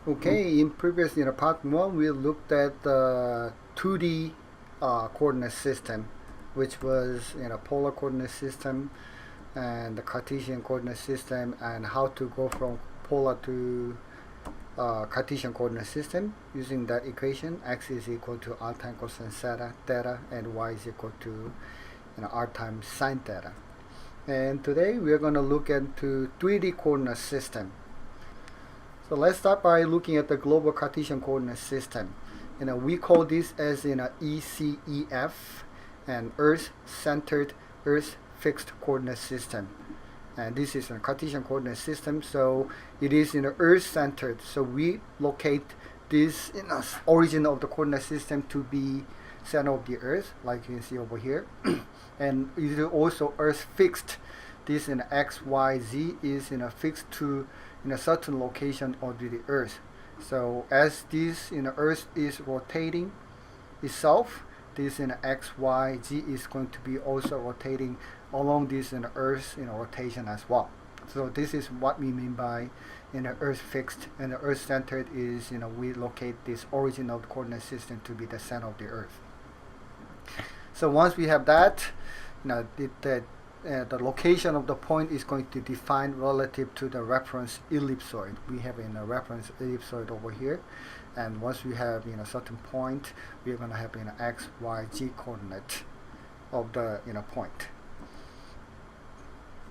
Okay, in previous part one, we looked at the 2D coordinate system, which was polar coordinate system and the Cartesian coordinate system, and how to go from polar to Cartesian coordinate system using that equation: x is equal to r times cosine theta, and y is equal to r times sine theta. And today we are going to look into 3D coordinate system. So let's start by looking at the global Cartesian coordinate system. We call this as ECEF, an Earth-centered, Earth-fixed coordinate system. And this is a Cartesian coordinate system, so it is Earth-centered. So we locate this origin of the coordinate system to be center of the Earth, like you can see over here, and it is also Earth-fixed. This X, Y, Z is fixed to in a certain location of the Earth. So as this Earth is rotating itself, this X, Y, Z is going to be also rotating along this Earth's rotation as well. So this is what we mean by Earth fixed, and the Earth centered is we locate this origin of the coordinate system to be the center of the Earth. So once we have that, the location of the point is going to define relative to the reference ellipsoid. We have a reference ellipsoid over here, and once we have a certain point, we are going to have x, y, z coordinate of the point.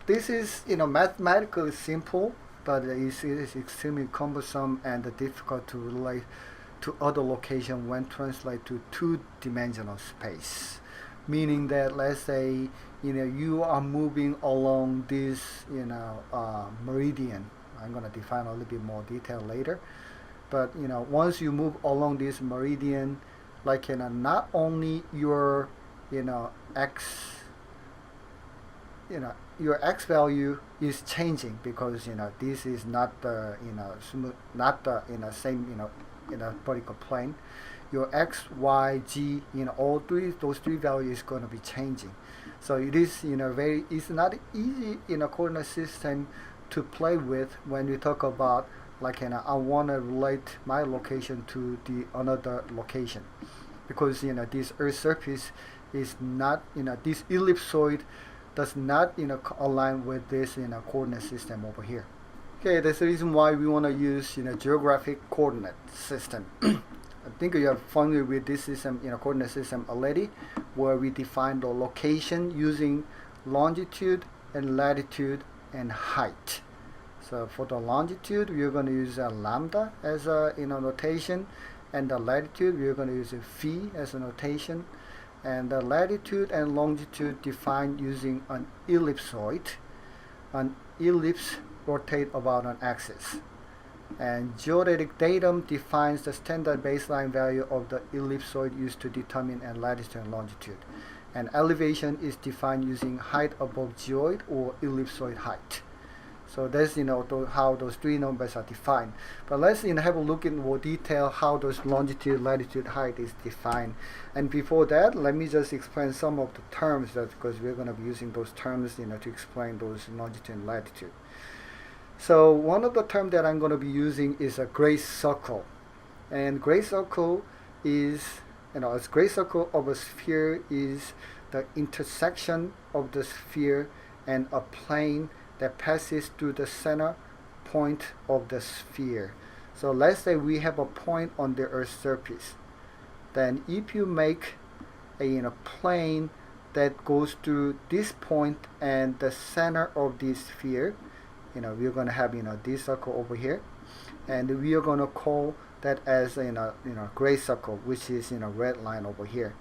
This is mathematically simple, but it is extremely cumbersome and difficult to relate to other location when translated to two-dimensional space. Meaning that, let's say you are moving along this meridian. I'm going to define a little bit more detail later, but once you move along this meridian, like not only your x your x value is changing, because this is not the smooth, not the same vertical plane. Your x, y, z, all those three values is going to be changing. So it is it's not easy in a coordinate system to play with when we talk about like I want to relate my location to the another location, because this Earth surface is not this ellipsoid does not align with this coordinate system over here. Okay, that's the reason why we want to use geographic coordinate system. I think you are familiar with this system, coordinate system already, where we define the location using longitude and latitude and height. So for the longitude, we are going to use a lambda as a notation, and the latitude we are going to use a phi as a notation, and the latitude and longitude defined using an ellipsoid. An ellipse rotate about an axis. And geodetic datum defines the standard baseline value of the ellipsoid used to determine a latitude and longitude. And elevation is defined using height above geoid or ellipsoid height. So that's how those three numbers are defined. But let's have a look in more detail how those longitude, latitude, height is defined. And before that, let me just explain some of the terms, because we're going to be using those terms to explain those longitude and latitude. So one of the terms that I'm going to be using is a great circle. And great circle is, a great circle of a sphere is the intersection of the sphere and a plane that passes through the center point of the sphere. So let's say we have a point on the Earth's surface. Then if you make a plane that goes through this point and the center of this sphere, we're going to have this circle over here, and we are going to call that as gray circle, which is red line over here.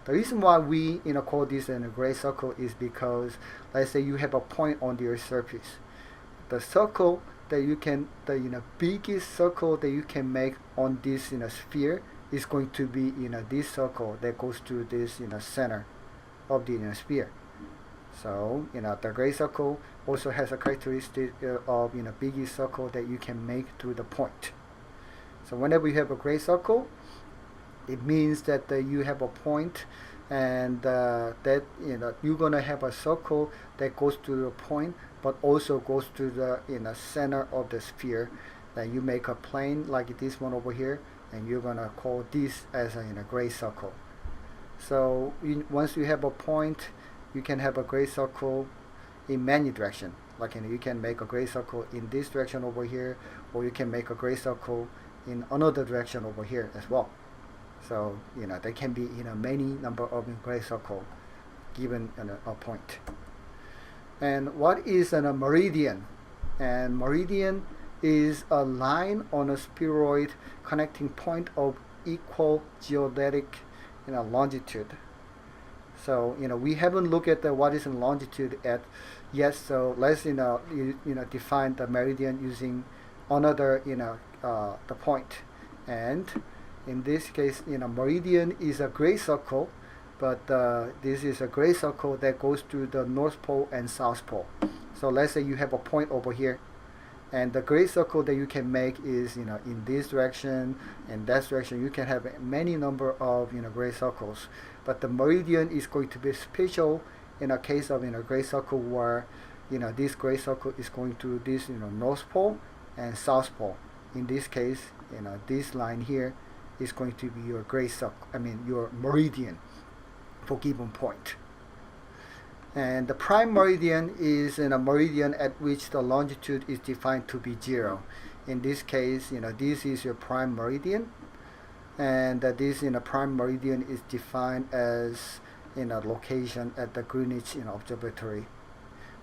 The reason why we call this a gray circle is because, let's say you have a point on the Earth's surface. The circle that you can, the biggest circle that you can make on this sphere is going to be this circle that goes to this center of the sphere. So the gray circle also has a characteristic of biggest circle that you can make through the point. So whenever you have a gray circle, it means that you have a point, and that you're gonna have a circle that goes to the point, but also goes to the center of the sphere, Then you make a plane like this one over here, and you're gonna call this as a gray circle. So once you have a point, you can have a gray circle in many directions. Like you can make a gray circle in this direction over here, or you can make a gray circle in another direction over here as well. So there can be many number of gray circle given a point. And what is a meridian? And meridian is a line on a spheroid connecting point of equal geodetic longitude. So we haven't looked at what is in longitude yet. So let's define the meridian using another the point. And in this case, meridian is a gray circle, but this is a gray circle that goes to the North Pole and South Pole. So let's say you have a point over here, and the gray circle that you can make is in this direction and that direction. You can have many number of gray circles, but the meridian is going to be special in a case of gray circle where this gray circle is going to this North Pole and South Pole. In this case, this line here is going to be your gray circle. Your meridian for given point. And the prime meridian is a meridian at which the longitude is defined to be 0. In this case, this is your prime meridian, and this prime meridian is defined as location at the Greenwich Observatory.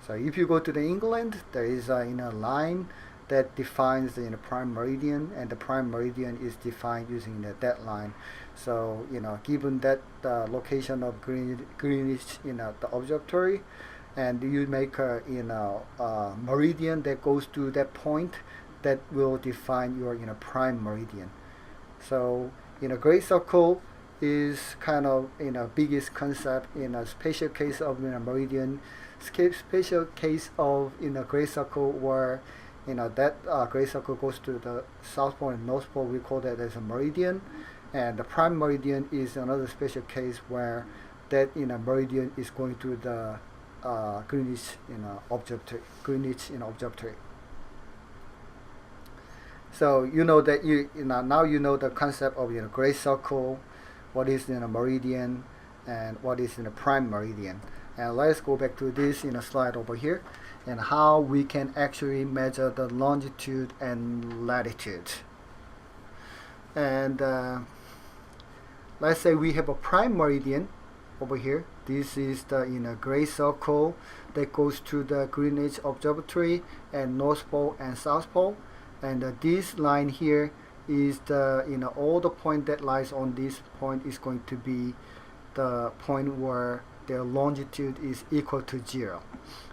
So if you go to the England, there is a line that defines the prime meridian, and the prime meridian is defined using that line. So given that location of Greenwich the observatory, and you make a meridian that goes to that point, that will define your prime meridian. So gray circle is kind of biggest concept in a special case of meridian, special case of gray circle where that gray circle goes to the South Pole and North Pole. We call that as a meridian. And the prime meridian is another special case where that meridian is going to the Greenwich observatory. So that now the concept of gray circle, what is meridian, and what is prime meridian. And let's go back to this slide over here, and how we can actually measure the longitude and latitude. And let's say we have a prime meridian over here. This is the gray circle that goes to the Greenwich Observatory and North Pole and South Pole. And this line here is the all the point that lies on this point is going to be the point where their longitude is equal to 0.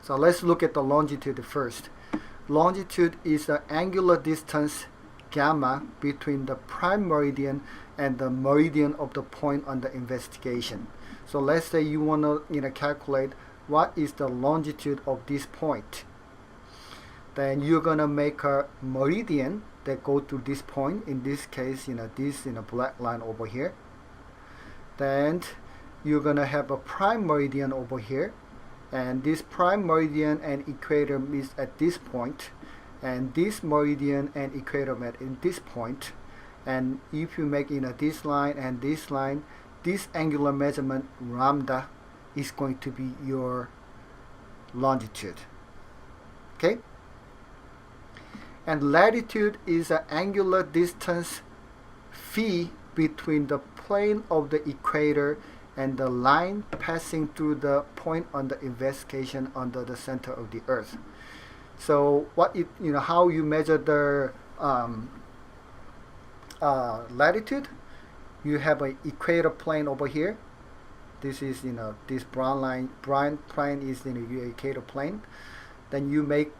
So let's look at the longitude first. Longitude is the angular distance gamma between the prime meridian and the meridian of the point under investigation. So let's say you want to calculate what is the longitude of this point. Then you're gonna make a meridian that go to this point. In this case, this black line over here. Then you're gonna have a prime meridian over here, and this prime meridian and equator is at this point, and this meridian and equator met in this point. And if you make this line and this line, this angular measurement lambda is going to be your longitude. Okay? And latitude is an angular distance phi between the plane of the equator and the line passing through the point under investigation under the center of the Earth. So how you measure the latitude? You have an equator plane over here. This is this brown plane is your equator plane. Then you make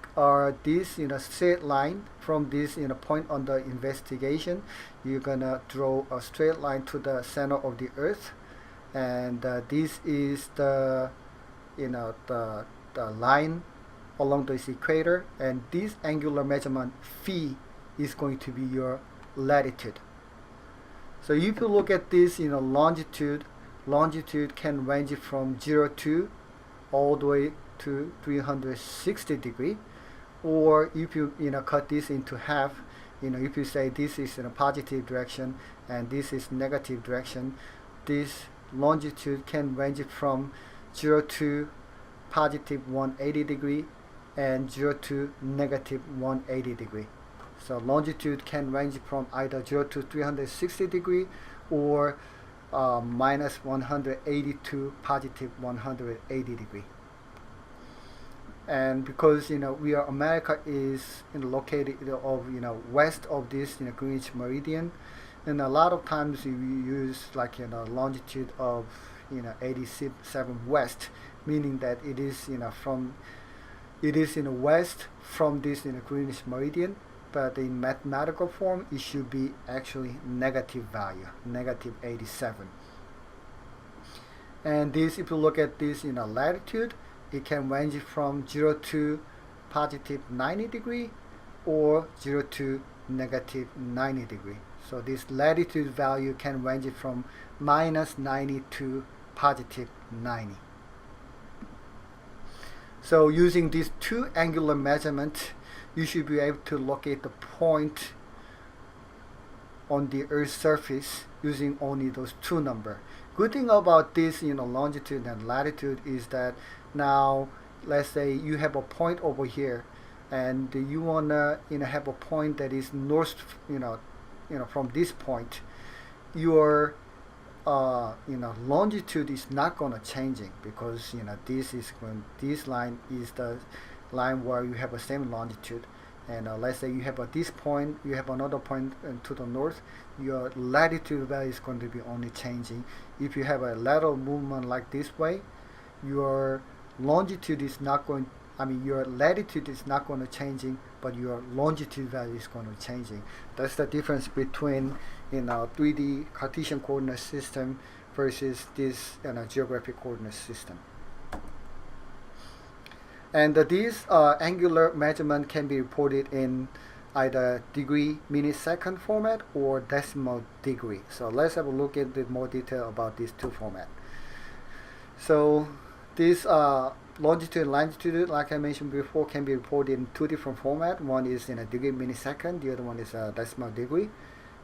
this straight line from this point under investigation. You're gonna draw a straight line to the center of the Earth, and this is the the line along this equator, and this angular measurement phi is going to be your latitude. So if you look at this longitude can range from 0 to all the way to 360 degree, or if you cut this into half, if you say this is in a positive direction and this is negative direction, this longitude can range from 0 to positive 180 degree and 0 to negative 180 degree. So longitude can range from either 0 to 360 degree or minus 180 to positive 180 degree. And because America is located west of this Greenwich meridian, and a lot of times we use like longitude of 87 west, meaning that it is west from this Greenwich meridian, but in mathematical form it should be actually negative value, negative 87. And this, if you look at this latitude, it can range from 0 to positive 90 degree or 0 to negative 90 degree. So this latitude value can range from minus 90 to positive 90. So using these two angular measurements, you should be able to locate the point on the Earth's surface using only those two numbers. Good thing about this longitude and latitude is that now let's say you have a point over here and you wanna have a point that is north from this point. Your longitude is not gonna changing because this line is the line where you have the same longitude, and let's say you have this point, you have another point to the north, your latitude value is going to be only changing. If you have a lateral movement like this way, your longitude is not going, your latitude is not going to changing, but your longitude value is going to changing. That's the difference between 3D Cartesian coordinate system versus this geographic coordinate system. And these angular measurement can be reported in either degree minute-second format or decimal degree. So let's have a look at the more detail about these two formats. So this longitude and latitude, like I mentioned before, can be reported in two different formats. One is in a degree minute-second, the other one is a decimal degree.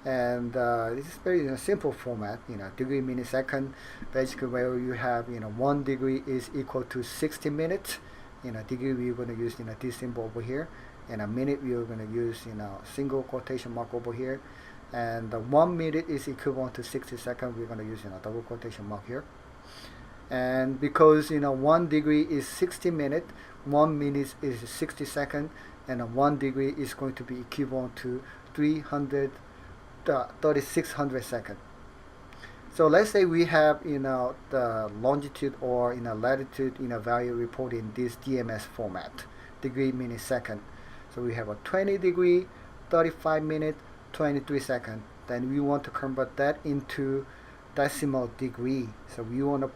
And this is very simple format. Degree minute-second, basically where you have 1 degree is equal to 60 minutes. Degree we're going to use this symbol over here, and a minute we are going to use single quotation mark over here, and 1 minute is equivalent to 60 seconds. We're going to use double quotation mark here. And because 1 degree is 60 minutes, 1 minute is 60 seconds, and 1 degree is going to be equivalent to 3600 seconds. So let's say we have the longitude or latitude value reported in this DMS format, degree minute second. So we have a 20 degree, 35 minutes, 23 seconds. Then we want to convert that into decimal degree. So we want to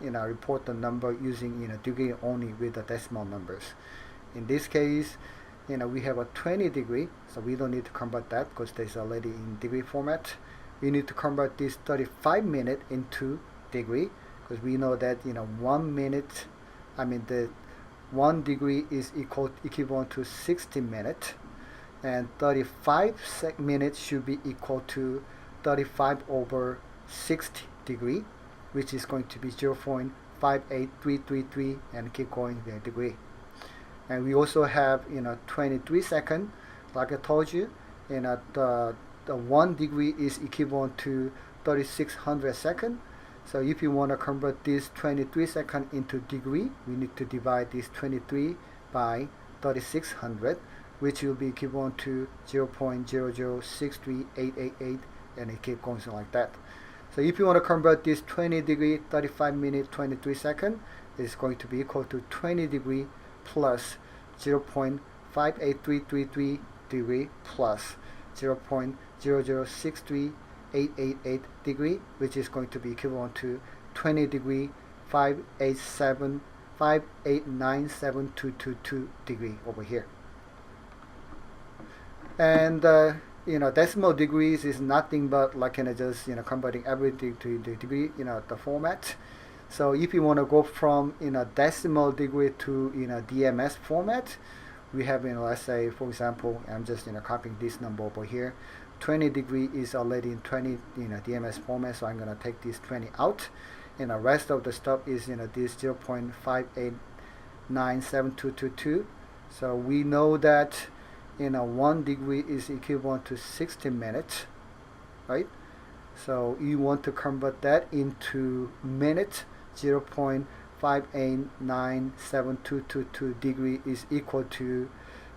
report the number using degree only with the decimal numbers. In this case, we have a 20 degree, so we don't need to convert that because there's already in degree format. We need to convert this 35 minutes into degree because we know that 1 minute, the 1 degree is equivalent to 60 minutes, and 35 minutes should be equal to 35 over 60 degree, which is going to be 0.58333, and keep going the degree. And we also have 23 seconds, like I told you, the 1 degree is equivalent to 3600 seconds. So if you want to convert this 23 seconds into degree, we need to divide this 23 by 3600, which will be equivalent to 0.0063888, and it keeps going like that. So if you want to convert this 20 degree, 35 minutes, 23 seconds, it's going to be equal to 20 degree plus 0.58333 degree plus 0.0063888 degree, which is going to be equivalent to 20 degree 5897222 degree over here. And decimal degrees is nothing but like just converting everything to the degree the format. So if you want to go from decimal degree to DMS format, we have, let's say, for example, I'm just, copying this number over here. 20 degree is already in 20, DMS format, so I'm going to take this 20 out. And the rest of the stuff is, this 0.589722. So we know that, 1 degree is equivalent to 60 minutes, right? So you want to convert that into minutes. 0.589722 degree is equal to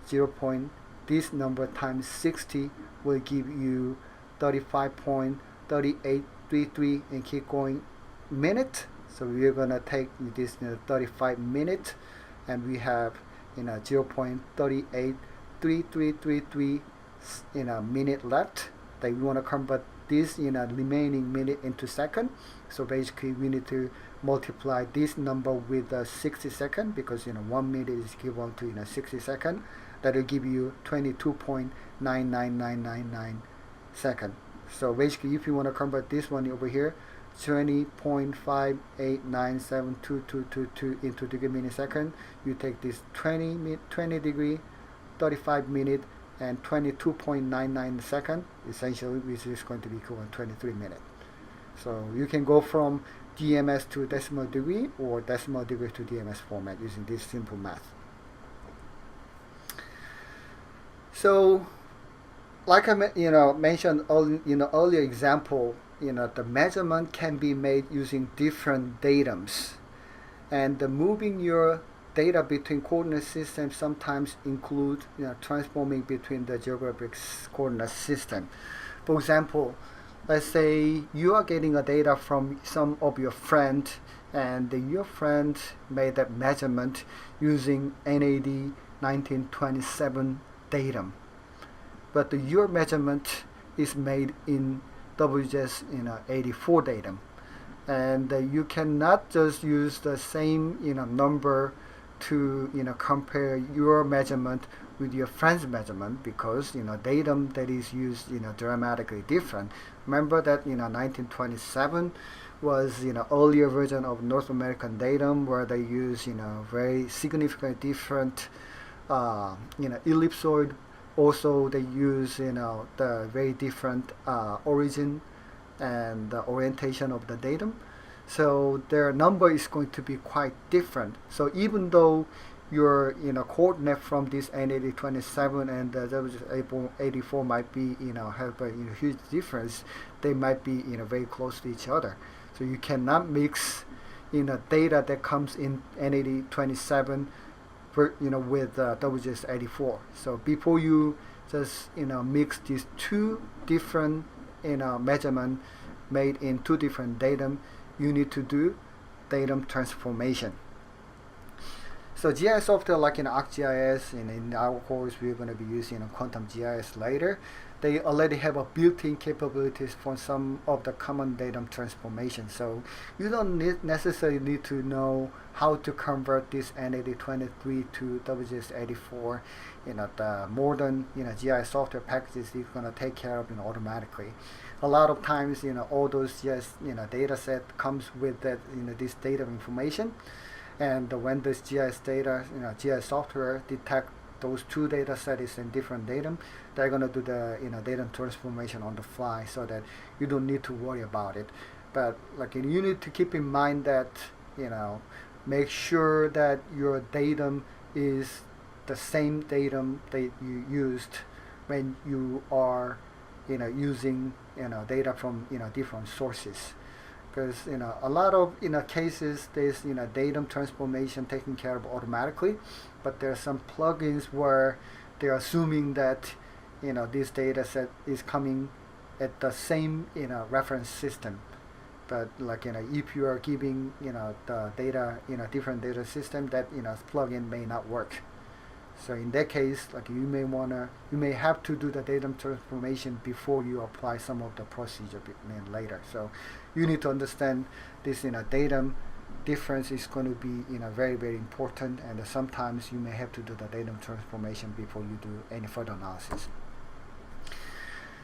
0. This number times 60 will give you 35.3833 and keep going minute. So we're gonna take this 35 minutes, and we have 0.383333 minute left. That we want to convert this remaining minute into second. So basically we need to multiply this number with 60 seconds, because 1 minute is equivalent to 60 seconds. That will give you 22.99999 seconds. So basically, if you want to convert this one over here, 20.58972222 into degree millisecond, you take this 20 degree, 35 minute, and 22.99 second, essentially, which is going to be equivalent to 23 minutes. So you can go from DMS to decimal degree or decimal degree to DMS format using this simple math. So, like I mentioned earlier example, the measurement can be made using different datums, and the moving your data between coordinate systems sometimes include transforming between the geographic coordinate system. For example, let's say you are getting a data from some of your friend, and your friend made that measurement using NAD 1927 datum, but your measurement is made in WGS 84 datum, and you cannot just use the same number to compare your measurement with your friend's measurement, because datum that is used dramatically different. Remember that 1927 was earlier version of North American datum, where they use very significantly different ellipsoid. Also they use the very different origin and the orientation of the datum. So their number is going to be quite different. So even though your coordinate from this NAD27 and the W84 might be have a huge difference, they might be very close to each other. So you cannot mix data that comes in NAD27 with WGS84. So before you just mix these two different measurement made in two different datum, you need to do datum transformation. So GIS software like ArcGIS, and in our course we're going to be using Quantum GIS later, they already have a built-in capabilities for some of the common datum transformation. So you don't necessarily need to know how to convert this NAD23 to WGS84. The modern GIS software packages is going to take care of automatically. A lot of times all those GIS data set comes with that this data information, and when this GIS data GIS software detect those two data sets in different datum, they're going to do the datum transformation on the fly, so that you don't need to worry about it. But you need to keep in mind that make sure that your datum is the same datum that you used when you are using data from different sources, because a lot of cases there's datum transformation taken care of automatically, but there are some plugins where they're assuming that this data set is coming at the same reference system. But if you are giving the data different data system, that plugin may not work. So in that case, you may have to do the datum transformation before you apply some of the procedure later. So you need to understand this datum difference is going to be very, very important, and sometimes you may have to do the datum transformation before you do any further analysis.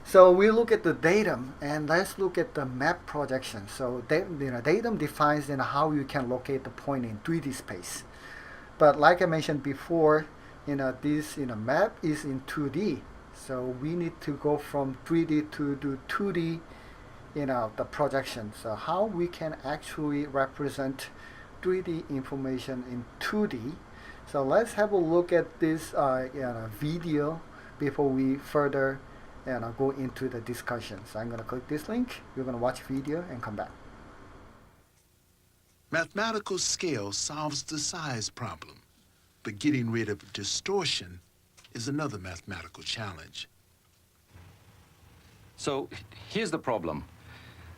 So we look at the datum, and let's look at the map projection. So datum defines how you can locate the point in 3D space. But like I mentioned before, this map is in 2D. So we need to go from 3D to do 2D, the projection. So how we can actually represent 3D information in 2D. So let's have a look at this video before we further go into the discussion. So I'm going to click this link. You're going to watch video and come back. Mathematical scale solves the size problem, but getting rid of distortion is another mathematical challenge. So here's the problem,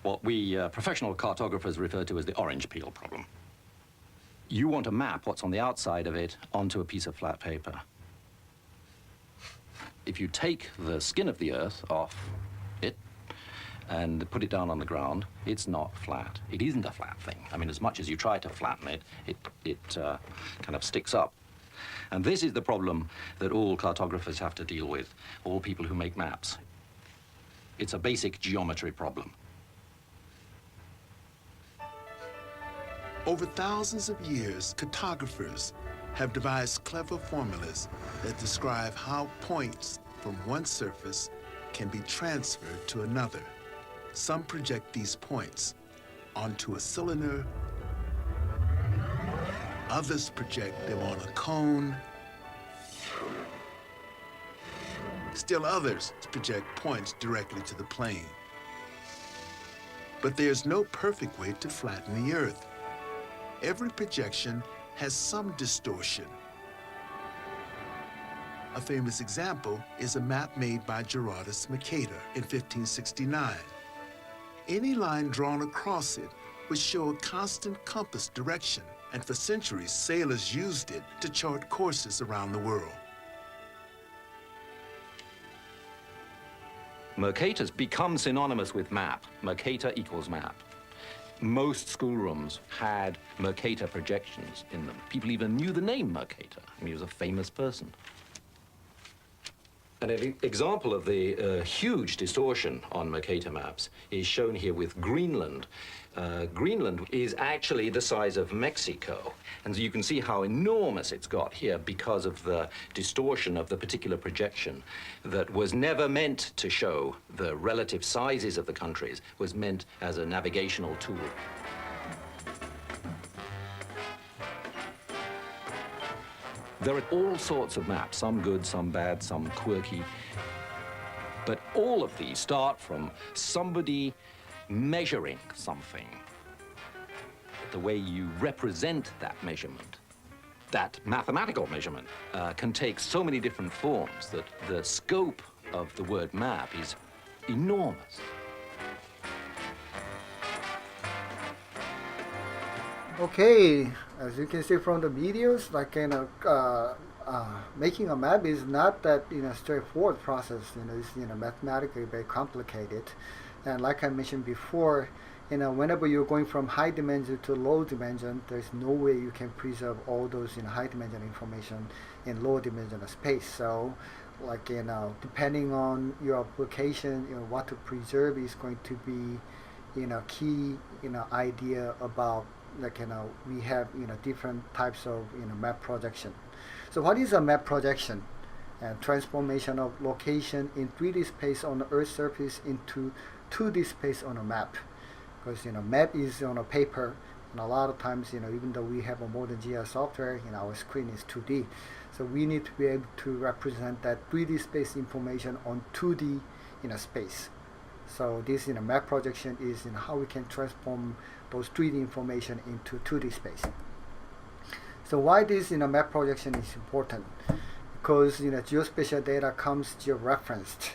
what we professional cartographers refer to as the orange peel problem. You want to map what's on the outside of it onto a piece of flat paper. If you take the skin of the Earth off it and put it down on the ground, it's not flat. It isn't a flat thing. I mean, as much as you try to flatten it, it kind of sticks up. And this is the problem that all cartographers have to deal with, all people who make maps. It's a basic geometry problem. Over thousands of years, cartographers have devised clever formulas that describe how points from one surface can be transferred to another. Some project these points onto a cylinder, others project them on a cone, still others project points directly to the plane. But there's no perfect way to flatten the Earth. Every projection has some distortion. A famous example is a map made by Gerardus Mercator in 1569. Any line drawn across it would show a constant compass direction, and for centuries, sailors used it to chart courses around the world. Mercator's become synonymous with map. Mercator equals map. Most schoolrooms had Mercator projections in them. People even knew the name Mercator. I mean, he was a famous person. An example of the huge distortion on Mercator maps is shown here with Greenland. Greenland is actually the size of Mexico. And so you can see how enormous it's got here because of the distortion of the particular projection that was never meant to show the relative sizes of the countries, was meant as a navigational tool. There are all sorts of maps, some good, some bad, some quirky. But all of these start from somebody measuring something. The way you represent that measurement, that mathematical measurement, can take so many different forms that the scope of the word map is enormous. Okay, as you can see from the videos, like making a map is not that straightforward process. It's mathematically very complicated, and like I mentioned before, whenever you're going from high dimension to low dimension, there's no way you can preserve all those high dimension information in low dimensional space. So, like depending on your application, what to preserve is going to be key idea about we have different types of map projection. So what is a map projection? Transformation of location in 3D space on the Earth's surface into 2D space on a map. Because map is on a paper, and a lot of times even though we have a modern GIS software, our screen is 2D. So we need to be able to represent that 3D space information on 2D space. So this map projection is how we can transform those 3D information into 2D space. So why this map projection is important? Because geospatial data comes georeferenced.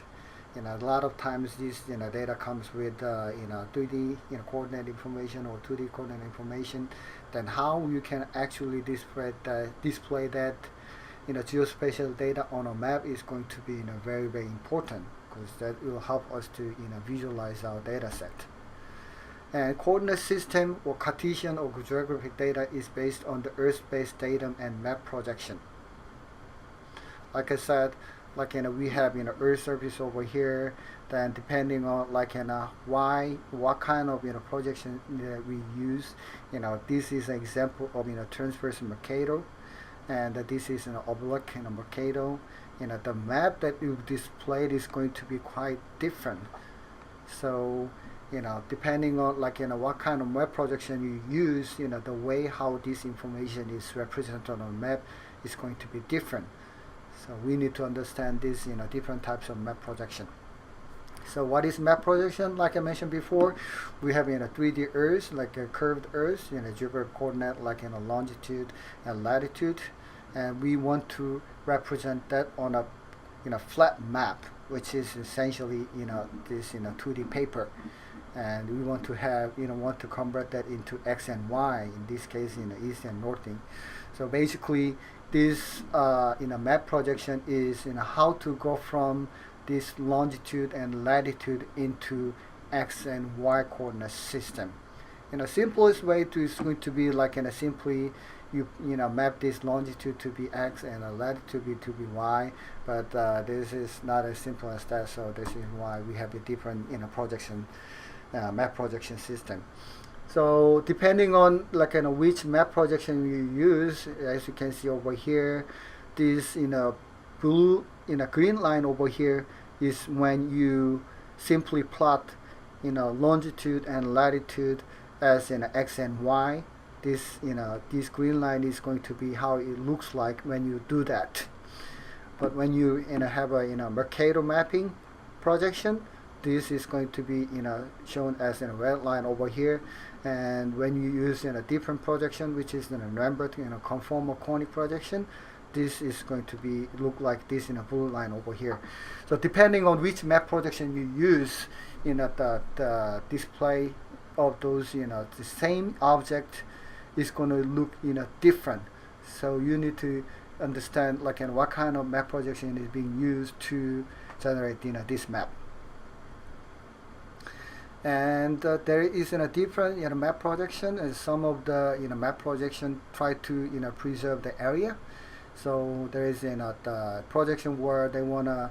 A lot of times this data comes with 3D coordinate information or 2D coordinate information. Then how you can actually display that geospatial data on a map is going to be very, very important, because that will help us to visualize our data set. And coordinate system or Cartesian or geographic data is based on the Earth-based datum and map projection. Like I said, we have Earth surface over here. Then depending on what kind of projection that we use, this is an example of transverse Mercator. and this is an oblique in a Mercator. The map that you displayed is going to be quite different. So depending on what kind of map projection you use, the way how this information is represented on a map is going to be different. So we need to understand these different types of map projection. So what is map projection? Like I mentioned before, we have 3D Earth, like a curved Earth, geographic coordinate like longitude and latitude, and we want to represent that on a flat map, which is essentially this 2D paper, and we want to have want to convert that into X and Y, in this case east and northing. So basically this map projection is how to go from this longitude and latitude into X and Y coordinate system. Simplest way to is going to be like simply you map this longitude to be X and latitude to be Y, but this is not as simple as that. So this is why we have a different projection map projection system. So depending on which map projection you use, as you can see over here, this blue green line over here is when you simply plot longitude and latitude as X and Y. This green line is going to be how it looks like when you do that. But when you have a Mercator mapping projection, this is going to be shown as a red line over here. And when you use a different projection, which is Rambert conformal conic projection, this is going to be look like this in a blue line over here. So depending on which map projection you use, the display of those the same object is going to look different. So you need to understand what kind of map projection is being used to generate this map. And there is a different map projection, and some of the map projection try to preserve the area. So there is the projection where they want to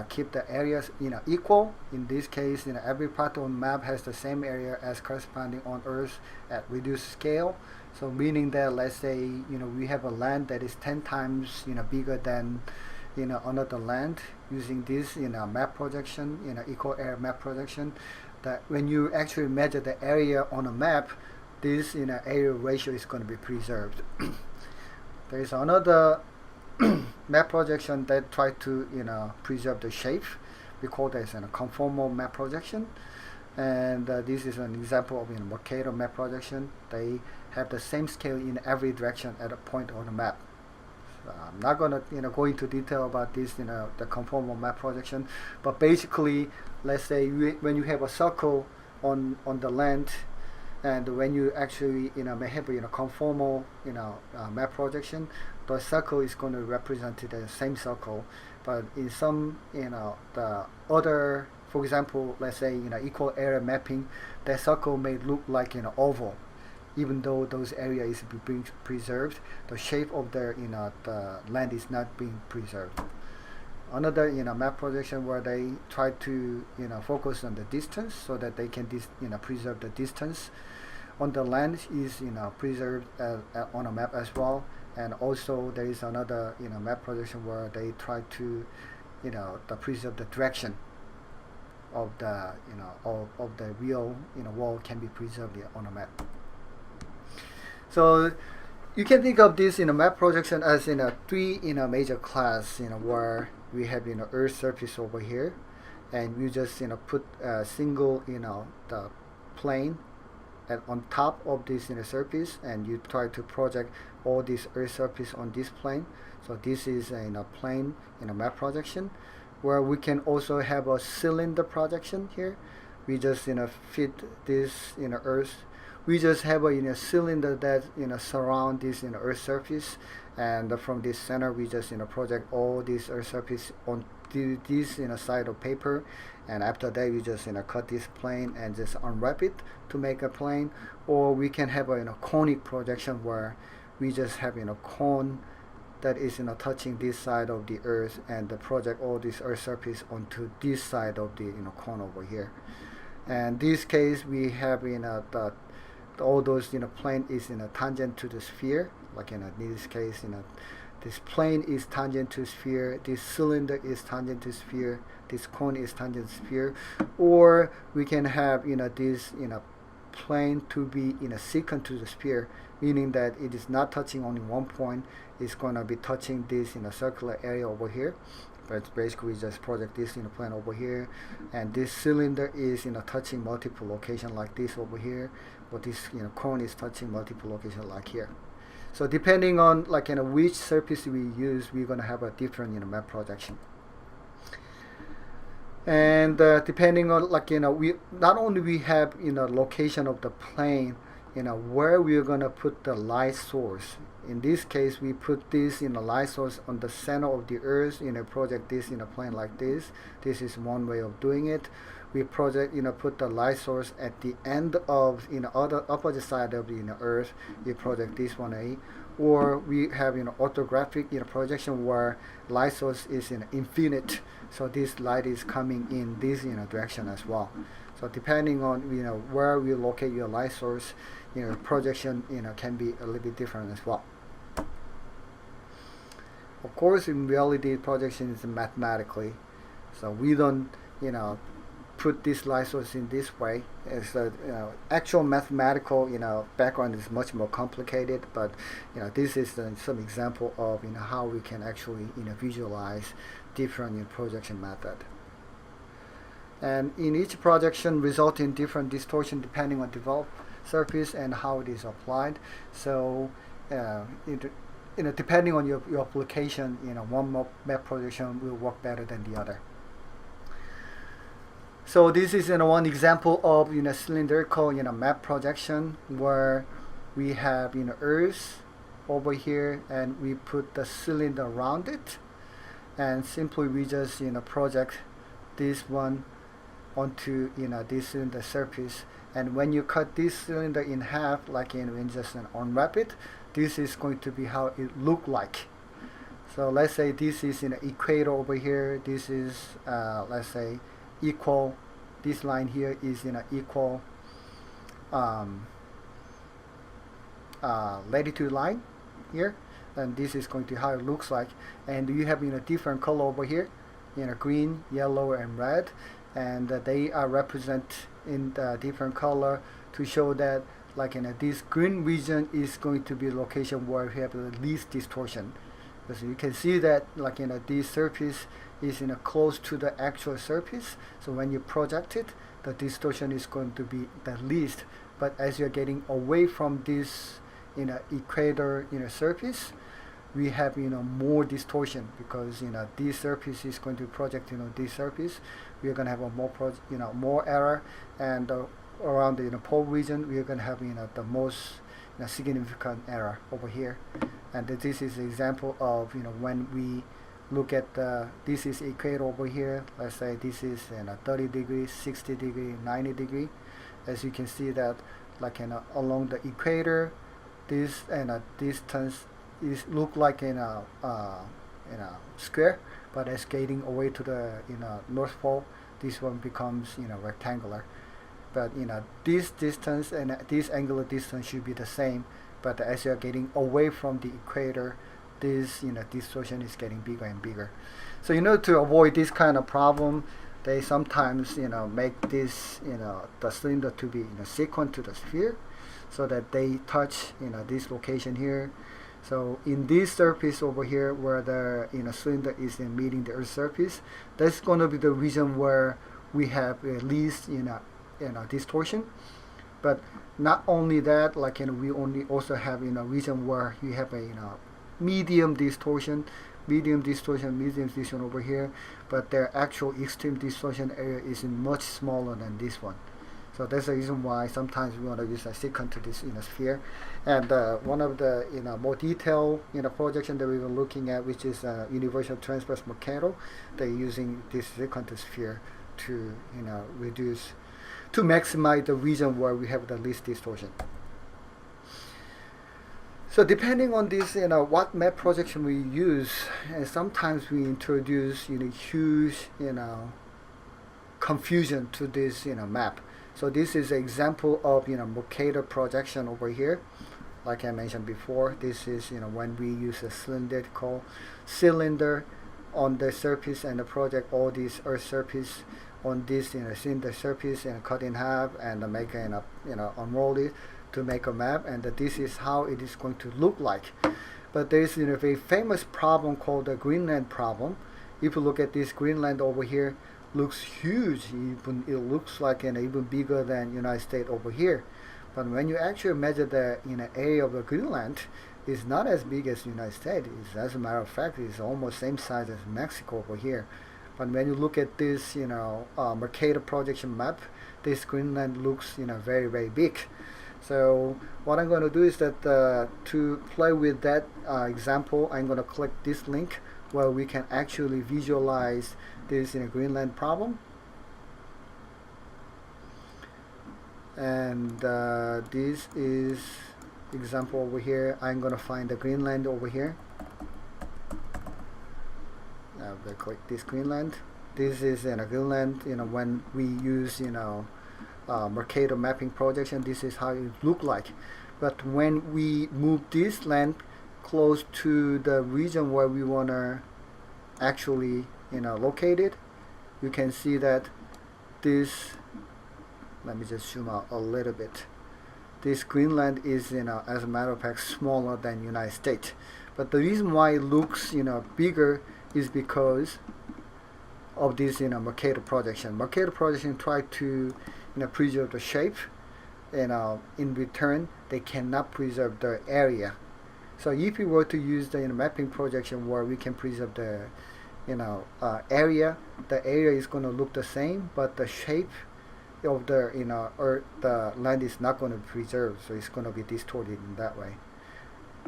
keep the areas equal. In this case, every part on map has the same area as corresponding on Earth at reduced scale. So meaning that, let's say we have a land that is 10 times bigger than another land, using this map projection, equal area map projection, that when you actually measure the area on a map, this area ratio is going to be preserved. There is another map projection that try to preserve the shape. We call this a conformal map projection, and this is an example of Mercator map projection. They have the same scale in every direction at a point on the map. I'm not going to go into detail about this the conformal map projection, but basically, let's say when you have a circle on the land, and when you actually may have a conformal map projection, the circle is going to represent the same circle, but in some the other, for example, let's say equal area mapping, the circle may look like an oval. Even though those areas is being preserved, the shape of the land is not being preserved. Another map projection where they try to focus on the distance, so that they can preserve the distance on the land is preserved on a map as well. And also there is another map projection where they try to preserve the direction of the of the real wall can be preserved on a map. So you can think of this map projection as three major class where we have Earth surface over here, and you just put a single the plane and on top of this surface, and you try to project all this Earth surface on this plane. So this is a plane map projection, where we can also have a cylinder projection here. We just fit this Earth. We just have a cylinder that surround this Earth surface, and from this center we just project all this Earth surface on this side of paper, and after that we just cut this plane and just unwrap it to make a plane. Or we can have a conic projection where we just have cone that is touching this side of the Earth, and project all this Earth surface onto this side of the cone over here. And this case we have all those plane is tangent to the sphere, like in this case, this plane is tangent to sphere, this cylinder is tangent to sphere, this cone is tangent to sphere, or we can have this plane to be secant to the sphere, meaning that it is not touching only one point, it's going to be touching this circular area over here. But basically we just project this plane over here, and this cylinder is touching multiple locations like this over here, but this cone is touching multiple locations like here. So depending on which surface we use, we're going to have a different map projection. And depending on we not only we have location of the plane, where we are going to put the light source. In this case, we put this light source on the center of the earth, project this in a plane like this. This is one way of doing it. We project put the light source at the end of other opposite side of the earth. We project this one or we have orthographic projection where light source is infinite, so this light is coming in this direction as well. So depending on where we locate your light source, projection can be a little bit different as well. Of course, in reality, projection is mathematically, so we don't put this light source in this way. As actual mathematical background is much more complicated, but this is some example of how we can actually visualize different projection method. And in each projection result in different distortion depending on developed surface and how it is applied. So depending on your application, one map projection will work better than the other. So this is one example of cylindrical map projection where we have Earth over here, and we put the cylinder around it, and simply we just project this one onto this cylinder surface. And when you cut this cylinder in half, like when just unwrap it, this is going to be how it look like. So let's say this is equator over here. This is let's say equal. This line here is equal latitude line here, and this is going to how it looks like. And you have different color over here, green, yellow, and red, and they are represent in the different color to show that this green region is going to be the location where we have the least distortion. So you can see that this surface is close to the actual surface, so when you project it, the distortion is going to be the least. But as you're getting away from this equator surface, we have more distortion, because this surface is going to project this surface. We are going to have a more error, and around the pole region we are going to have the most significant error over here. And this is an example of when we look at this is equator over here. Let's say this is 30 degrees, 60 degree, 90 degree. As you can see that along the equator, this distance is look like in a square, but as getting away to the North Pole, this one becomes rectangular. But this distance and this angular distance should be the same, but as you're getting away from the equator, this distortion is getting bigger and bigger. So to avoid this kind of problem, they sometimes make this the cylinder to be secant to the sphere, so that they touch this location here. So in this surface over here where the cylinder is meeting the Earth's surface, that's going to be the region where we have at least distortion. But not only that, we only also have region where you have a medium distortion over here, but their actual extreme distortion area is much smaller than this one. So that's the reason why sometimes we want to use a secant to this sphere. And one of the more detailed projection that we were looking at, which is universal transverse Mercator, they're using this secant to sphere to reduce, to maximize the region where we have the least distortion. So depending on this, what map projection we use, and sometimes we introduce huge confusion to this map. So this is an example of Mercator projection over here. like I mentioned before, this is when we use a cylindrical cylinder on the surface and the project all these Earth surface on this cylinder surface and cut in half and make unroll it to make a map, and this is how it is going to look like. But there is a very famous problem called the Greenland problem. If you look at this Greenland over here, looks huge. Even it looks like even bigger than United States over here. But when you actually measure the area of the Greenland, it's not as big as the United States. As a matter of fact, it's almost same size as Mexico over here. But when you look at this, Mercator projection map, this Greenland looks, very, very big. So what I'm going to do is that to play with that example, I'm going to click this link where we can actually visualize this Greenland problem. And this is example over here. I'm going to find the Greenland over here. Now I'm going to click this Greenland. This is Greenland. When we use Mercator mapping projection, this is how it look like. But when we move this land close to the region where we want to actually locate it, you can see that this, let me just zoom out a little bit, this Greenland is as a matter of fact smaller than United States. But the reason why it looks bigger is because of this Mercator projection. Mercator projection try to preserve the shape, in return they cannot preserve the area. So if we were to use the mapping projection where we can preserve the area, the area is going to look the same, but the shape of the or the land is not going to be preserved, so it's going to be distorted in that way.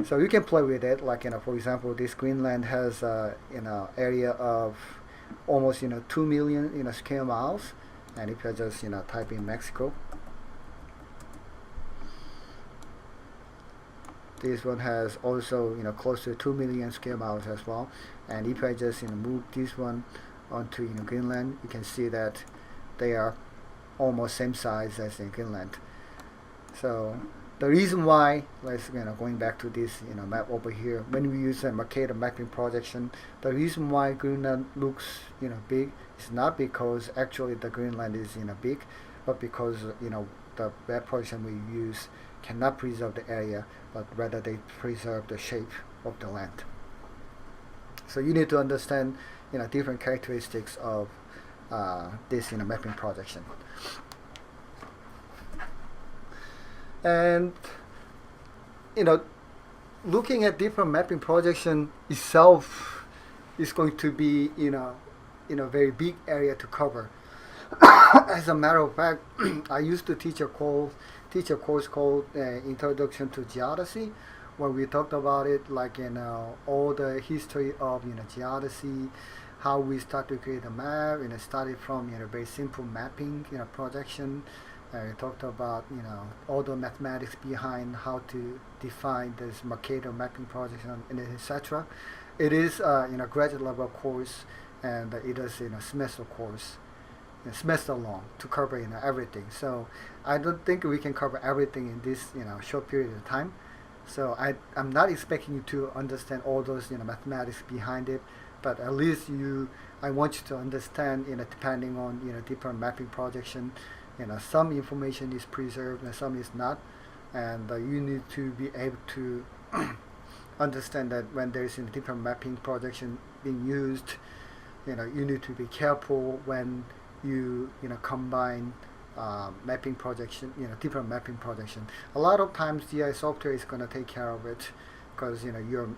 So you can play with it, like for example, this Greenland has area of almost 2 million square miles, and if I just type in Mexico, this one has also close to 2 million square miles as well. And if I just move this one onto Greenland, you can see that they are almost same size as in Greenland. So the reason why, let's going back to this map over here, when we use a Mercator mapping projection, the reason why Greenland looks big is not because actually the Greenland is big, but because the map projection we use cannot preserve the area, but rather they preserve the shape of the land. So you need to understand different characteristics of this mapping projection. And looking at different mapping projection itself is going to be very big area to cover. As a matter of fact, I used to teach a course called Introduction to Geodesy, where we talked about it, like all the history of geodesy, how we start to create a map, started from very simple mapping projection. We talked about all the mathematics behind how to define this Mercator mapping projection, and etc. It is graduate level course, and it is semester course, semester long, to cover everything. So I don't think we can cover everything in this short period of time. So I'm not expecting you to understand all those mathematics behind it, but at least I want you to understand depending on different mapping projection, some information is preserved and some is not, and you need to be able to understand that when there is different mapping projection being used, you need to be careful when you combine mapping projection, different mapping projection. A lot of times GIS software is going to take care of it, because your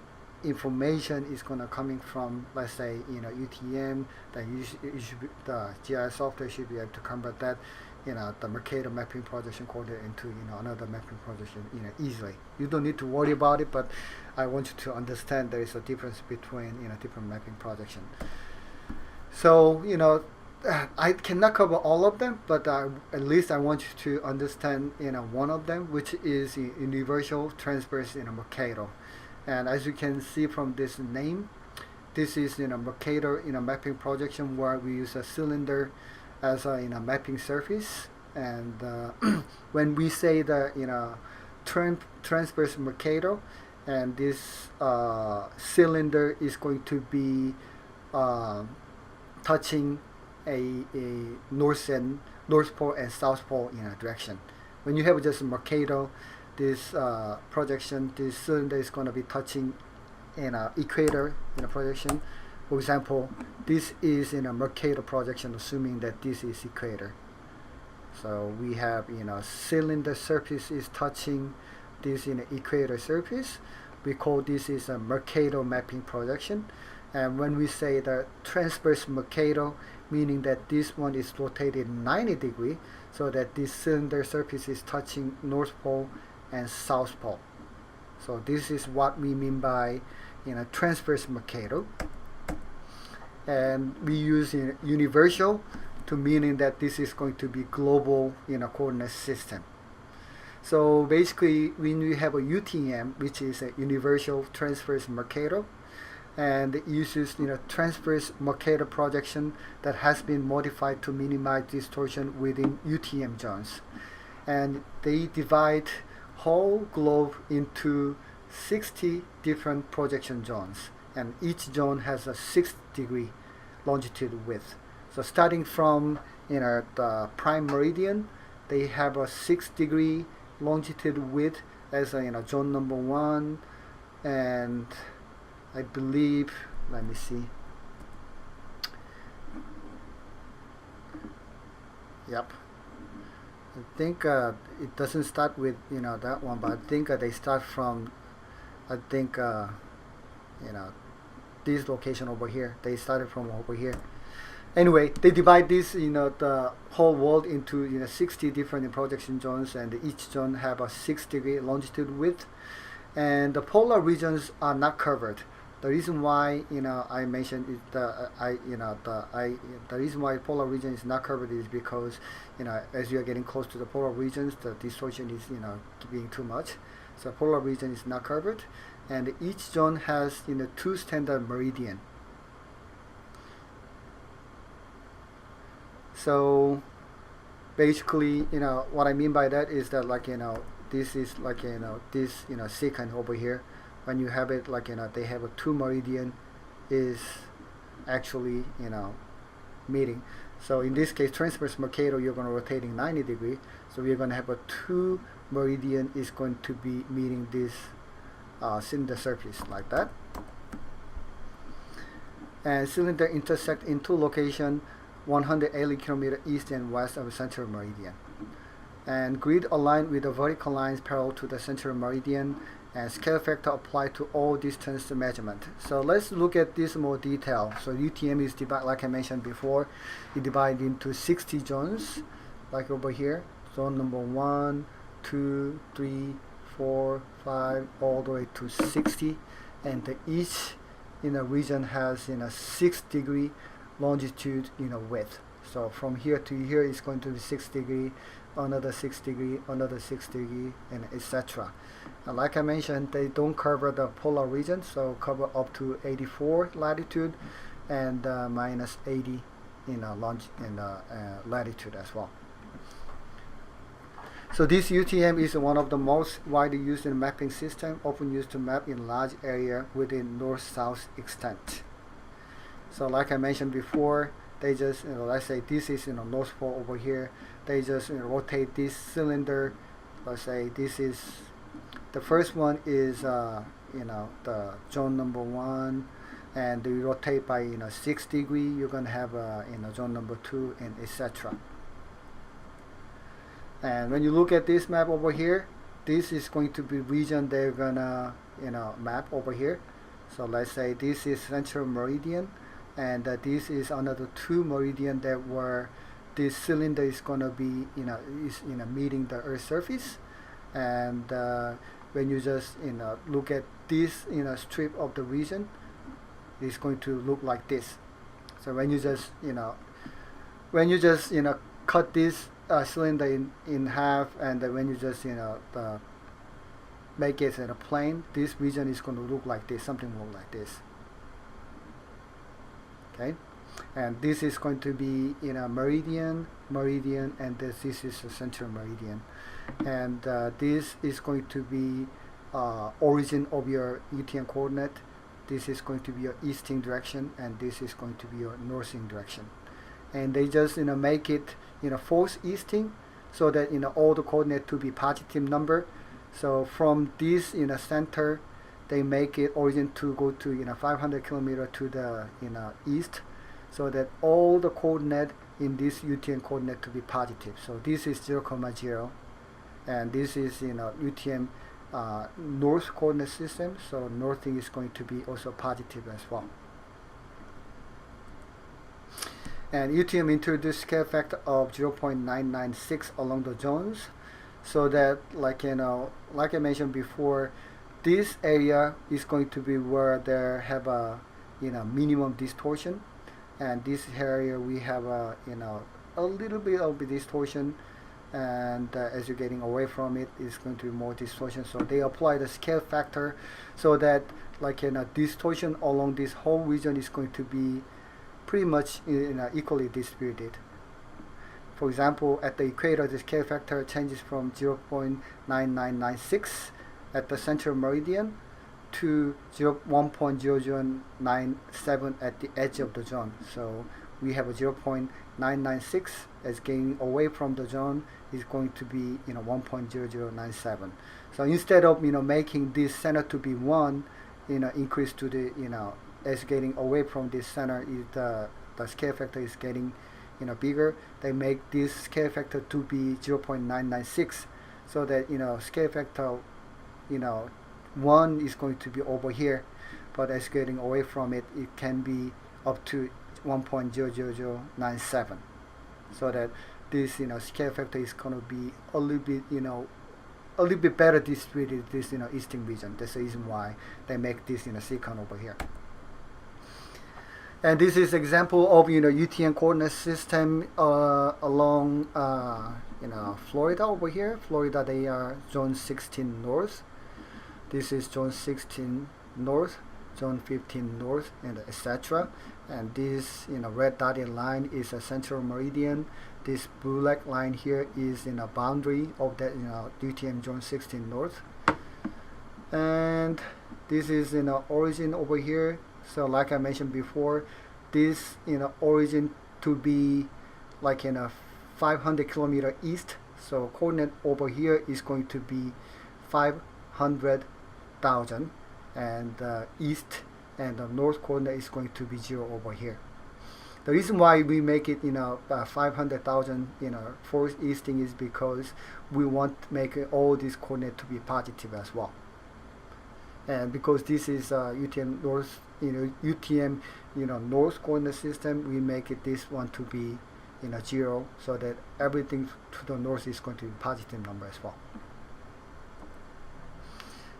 information is going to coming from, let's say, UTM. Then the GIS software should be able to convert that the Mercator mapping projection coordinate into another mapping projection easily. You don't need to worry about it, but I want you to understand there is a difference between different mapping projection. So I cannot cover all of them, but at least I want you to understand one of them, which is universal transverse Mercator. And as you can see from this name, this is Mercator mapping projection, where we use a cylinder as a mapping surface. And when we say that transverse Mercator, and this cylinder is going to be touching a north pole and south pole in a direction. When you have just a Mercator, this projection, this cylinder is going to be touching in a equator in a projection. For example, this is in a Mercator projection, assuming that this is equator. So we have, cylinder surface is touching this in an equator surface. We call this is a Mercator mapping projection. And when we say the transverse Mercator, meaning that this one is rotated 90 degrees, so that this cylinder surface is touching north pole and south pole. So this is what we mean by transverse Mercator. And we use universal to meaning that this is going to be global coordinate system. So basically, when we have a UTM, which is a universal transverse Mercator, and it uses transverse Mercator projection that has been modified to minimize distortion within UTM zones, and they divide whole globe into 60 different projection zones, and each zone has a 6-degree longitude width. So starting from the prime meridian, they have a 6-degree longitude width as a zone number 1, and I believe, let me see. Yep. I think it doesn't start with that one, but I think they start from this location over here. They started from over here. Anyway, they divide this the whole world into 60 different projection zones, and each zone have a 6-degree longitude width, and the polar regions are not covered. The reason why I mentioned is the reason why polar region is not covered is because as you are getting close to the polar regions, the distortion is being too much. So polar region is not covered, and each zone has 2 standard meridian. So basically, what I mean by that is that this is this secant over here. When you have it they have a 2 meridian is actually meeting. So in this case, transverse Mercator, you're going to rotating 90 degrees. So we're going to have a 2 meridian is going to be meeting this cylinder surface like that. And cylinder intersect in 2 locations, 180 kilometers east and west of the central meridian. And grid aligned with the vertical lines parallel to the central meridian, and scale factor applied to all distance measurement. So let's look at this more detail. So UTM is divided, like I mentioned before, it divided into 60 zones, like over here. Zone number 1, 2, 3, 4, 5, all the way to 60, and each region has 6-degree longitude width. So from here to here is going to be 6 degree, another 6 degree, another 6 degree, and etc. And like I mentioned, they don't cover the polar region, so cover up to 84 latitude and minus 80 in latitude as well. So this UTM is one of the most widely used in mapping system, often used to map in large area within north-south extent. So like I mentioned before, they just let's say this is north pole over here. They just rotate this cylinder. Let's say this is the first one is the zone number 1, and you rotate by 6 degree. You're gonna have zone number 2 and etc. And when you look at this map over here, this is going to be region they're gonna map over here. So let's say this is central meridian, and this is another 2 meridian that where this cylinder is gonna be meeting the Earth's surface. And when you just look at this strip of the region, it's going to look like this. So when you just cut this cylinder in half, and when you just make it in a plane, this region is going to look like this, something more like this. Okay, And this is going to be meridian, meridian, and this is a central meridian. And this is going to be origin of your UTM coordinate. This is going to be your easting direction, and this is going to be your northing direction. And they just make it false easting, so that all the coordinate to be positive number. So from this center, they make it origin to go to 500 kilometer to the east, so that all the coordinate in this UTM coordinate to be positive. So this is 0,0, and this is UTM north coordinate system. So northing is going to be also positive as well. And UTM introduced scale factor of 0.996 along the zones, so that like I mentioned before, this area is going to be where they have a minimum distortion, and this area we have a little bit of distortion, and as you're getting away from it, it's going to be more distortion. So they apply the scale factor, so that distortion along this whole region is going to be pretty much equally distributed. For example, at the equator, the scale factor changes from 0.9996 at the central meridian to 1.0097 at the edge of the zone. So we have a 0.996 as getting away from the zone is going to be 1.0097. So instead of making this center to be 1, increase to the as getting away from this center, is the scale factor is getting bigger. They make this scale factor to be 0.996, so that scale factor 1 is going to be over here, but as getting away from it, it can be up to 1.00097, so that this scale factor is going to be a little bit better distributed this eastern region. That's the reason why they make this secant over here. And this is example of UTM coordinate system along Florida over here. Florida, they are zone 16 north. This is zone 16 north, zone 15 north, and etc. And this red dotted line is a central meridian. This black line here is a boundary of that UTM zone 16 north. And this is origin over here. So like I mentioned before, this origin to be like 500 kilometer east. So coordinate over here is going to be 500,000, and east and the north coordinate is going to be 0 over here. The reason why we make it 500,000 force easting is because we want to make all these coordinates to be positive as well. And because this is UTM north, UTM north coordinate system, we make it this one to be 0, so that everything to the north is going to be positive number as well.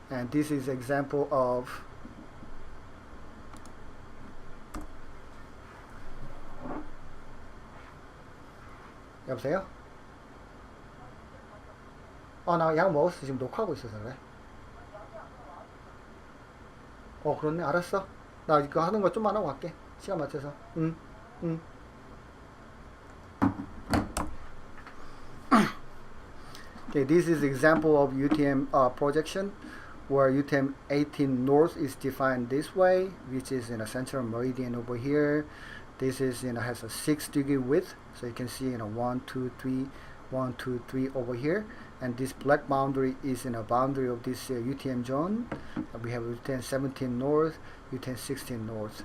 And this is example of 여보세요? 나 약 먹었어. 지금 녹화하고 있어서 그래. 그렇네. 알았어. 나 이거 하는 거 좀만 하고 갈게. 시간 맞춰서. Okay, this is example of UTM projection, where UTM 18 north is defined this way, which is in a central meridian over here. This is has a 6-degree width, so you can see 1, 2, 3, 1, 2, 3 over here. And this black boundary is in a boundary of this UTM zone. We have UTM 17 north, UTM 16 north.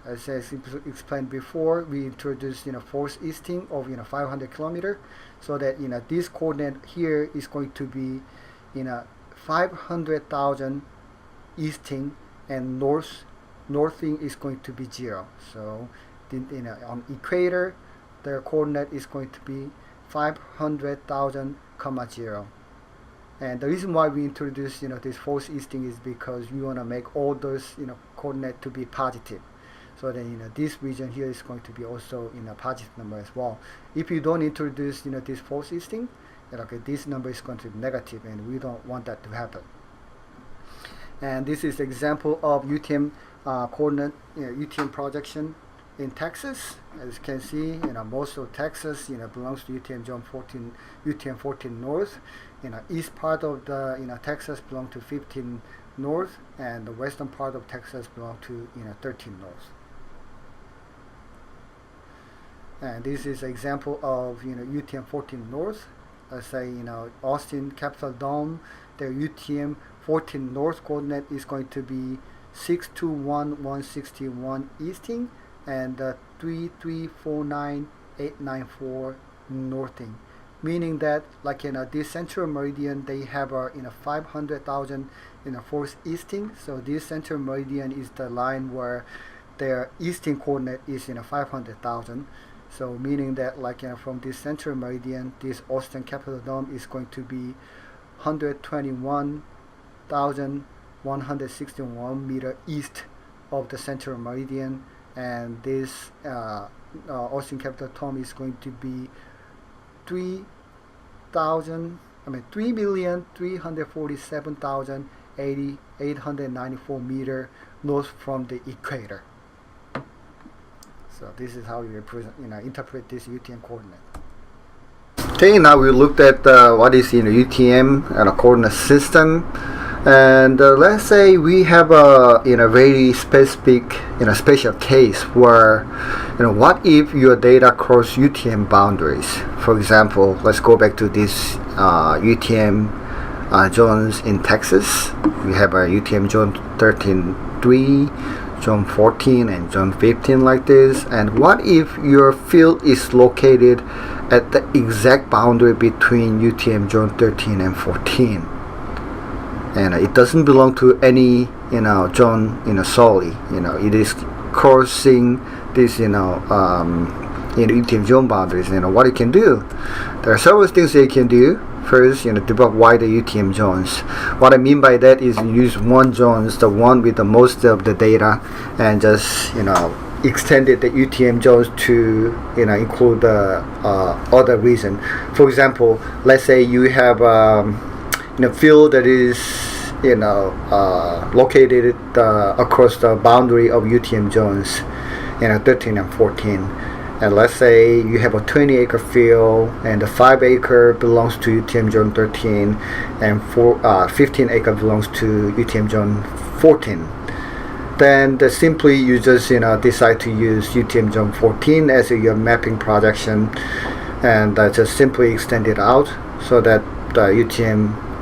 As I explained before, we introduced force easting of 500 kilometer, so that this coordinate here is going to be 500,000 easting, and northing is going to be 0. So on equator, the coordinate is going to be 500,000, 0. And the reason why we introduce this force easting is because we want to make all those coordinate to be positive. So then this region here is going to be also a positive number as well. If you don't introduce this force easting, this number is going to be negative, and we don't want that to happen. And this is example of UTM coordinate UTM projection, in Texas, as you can see, most of Texas, belongs to UTM Zone 14, UTM 14 North. East part of the, Texas belong to 15 North, and the western part of Texas belong to, 13 North. And this is an example of, UTM 14 North. Let's say, Austin Capitol Dome, their UTM 14 North coordinate is going to be 621,161 easting and 3349894 northing, meaning that like this central meridian they have a 500,000 force easting. So this central meridian is the line where their easting coordinate is 500,000. So meaning that like from this central meridian, this Austin Capitol Dome is going to be 121,161 meter east of the central meridian, and this Austin Capitol Dome is going to be 3,347,894 meter north from the equator. So this is how you represent, interpret this UTM coordinate. Okay, now we looked at what is UTM and a coordinate system, and let's say we have a very specific special case where what if your data cross UTM boundaries. For example, let's go back to this UTM zones in Texas. We have a UTM zone 13.3, zone 14 and zone 15 like this. And what if your field is located at the exact boundary between UTM zone 13 and 14, and it doesn't belong to any zone solely, it is crossing this UTM zone boundaries. What you can do, there are several things that you can do. First, debug wider UTM zones. What I mean by that is you use one zone, the one with the most of the data, and just extended the UTM zones to include the other region. For example, let's say you have field that is located across the boundary of UTM zones 13 and 14. And let's say you have a 20-acre field, and the 5-acre belongs to UTM zone 13, and 15-acre belongs to UTM zone 14. Then simply you just decide to use UTM zone 14 as your mapping projection, and just simply extend it out so that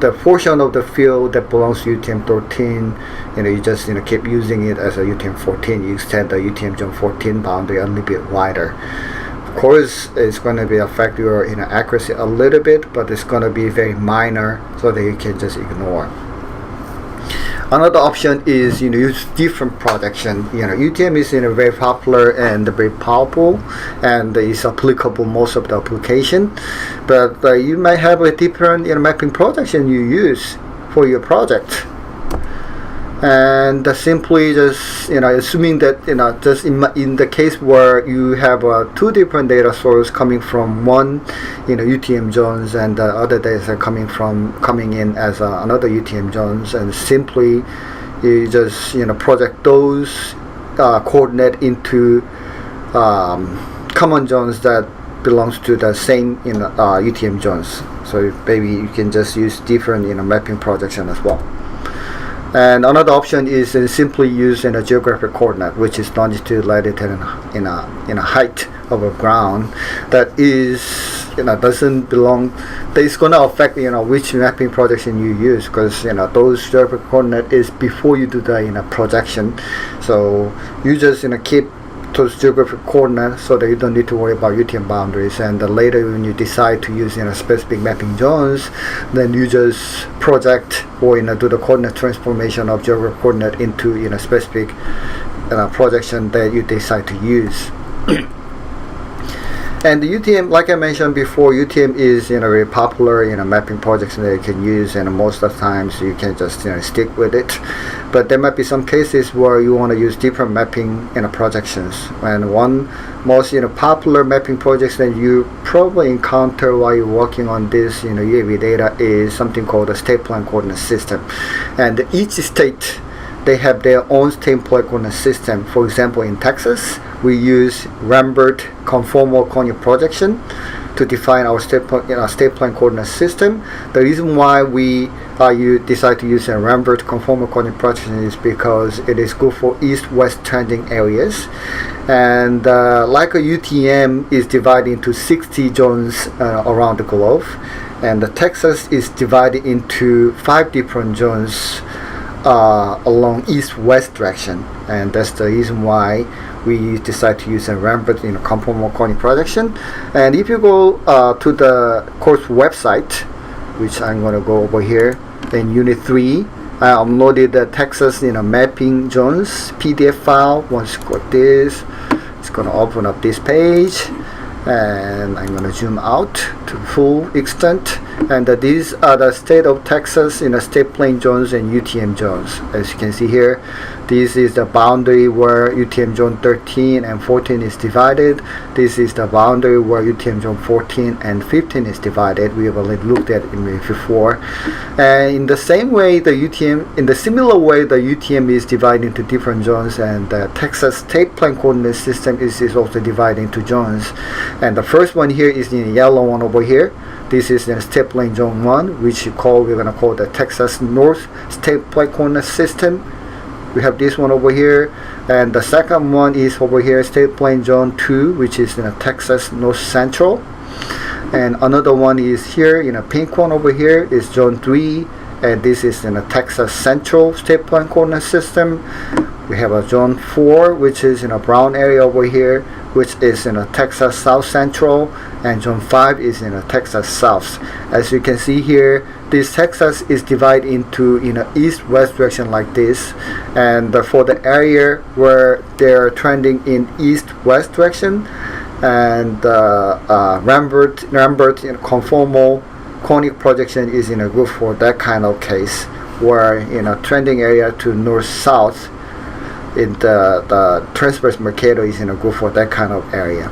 the portion of the field that belongs to UTM 13, you just keep using it as a UTM 14. You extend the UTM zone 14 boundary a little bit wider. Of course, it's going to be affect your accuracy a little bit, but it's going to be very minor, so that you can just ignore. Another option is use different projection. UTM is very popular and very powerful, and is applicable most of the application. But you might have a different mapping projection you use for your project. And simply just assuming that just in the case where you have two different data sources coming from one UTM zones, and the other data are coming in as another UTM zones, and simply you just project those coordinate into common zones that belongs to the same UTM zones. So maybe you can just use different mapping projection as well. And another option is simply use a geographic coordinate, which is longitude, latitude, and in a height of a ground that is doesn't belong. That is going to affect which mapping projection you use, because those geographic coordinate is before you do the projection. So you just keep those geographic coordinates so that you don't need to worry about UTM boundaries, and later when you decide to use specific mapping zones, then you just project or do the coordinate transformation of geographic coordinate into specific projection that you decide to use. And the UTM, like I mentioned before, UTM is very popular mapping projects that you can use, and most of the times you can just stick with it. But there might be some cases where you want to use different mapping projections. And one most popular mapping projects that you probably encounter while you're working on this UAV data is something called a state plan coordinate system. And each state they have their own state plane coordinate system. For example, in Texas, we use Rambert conformal corneal projection to define our state plane coordinate system. The reason why we you decide to use a Rambert conformal coordinate projection is because it is good for east-west trending areas. And like a UTM is divided into 60 zones around the globe, and the Texas is divided into 5 different zones along east-west direction, and that's the reason why we decide to use a Rambert conformal corneal projection. And if you go to the course website, which I'm going to go over here in Unit 3, I uploaded the Texas mapping zones PDF file. Once you got this, it's going to open up this page, and I'm going to zoom out to full extent. And these are the state of Texas in the state plane zones and UTM zones. As you can see here, this is the boundary where UTM zone 13 and 14 is divided. This is the boundary where UTM zone 14 and 15 is divided. We have already looked at it before. And in the same way, in the similar way, the UTM is divided into different zones, and the Texas state plane coordinate system is also divided into zones. And the first one here is the yellow one over here. This is the state plane zone 1, which we're going to call the Texas North state plane coordinate system. We have this one over here, and the second one is over here, state plane zone 2, which is in Texas North Central. And another one is here in a pink one over here is zone 3, and this is in a Texas Central state plane coordinate system. We have a zone 4, which is in a brown area over here, which is in a Texas South Central, and zone 5 is in a Texas South. As you can see here, this Texas is divided into east-west direction like this, and for the area where they're trending in east-west direction, and Rambert conformal conic projection is good for that kind of case, where trending area to north-south, the transverse Mercator is good for that kind of area.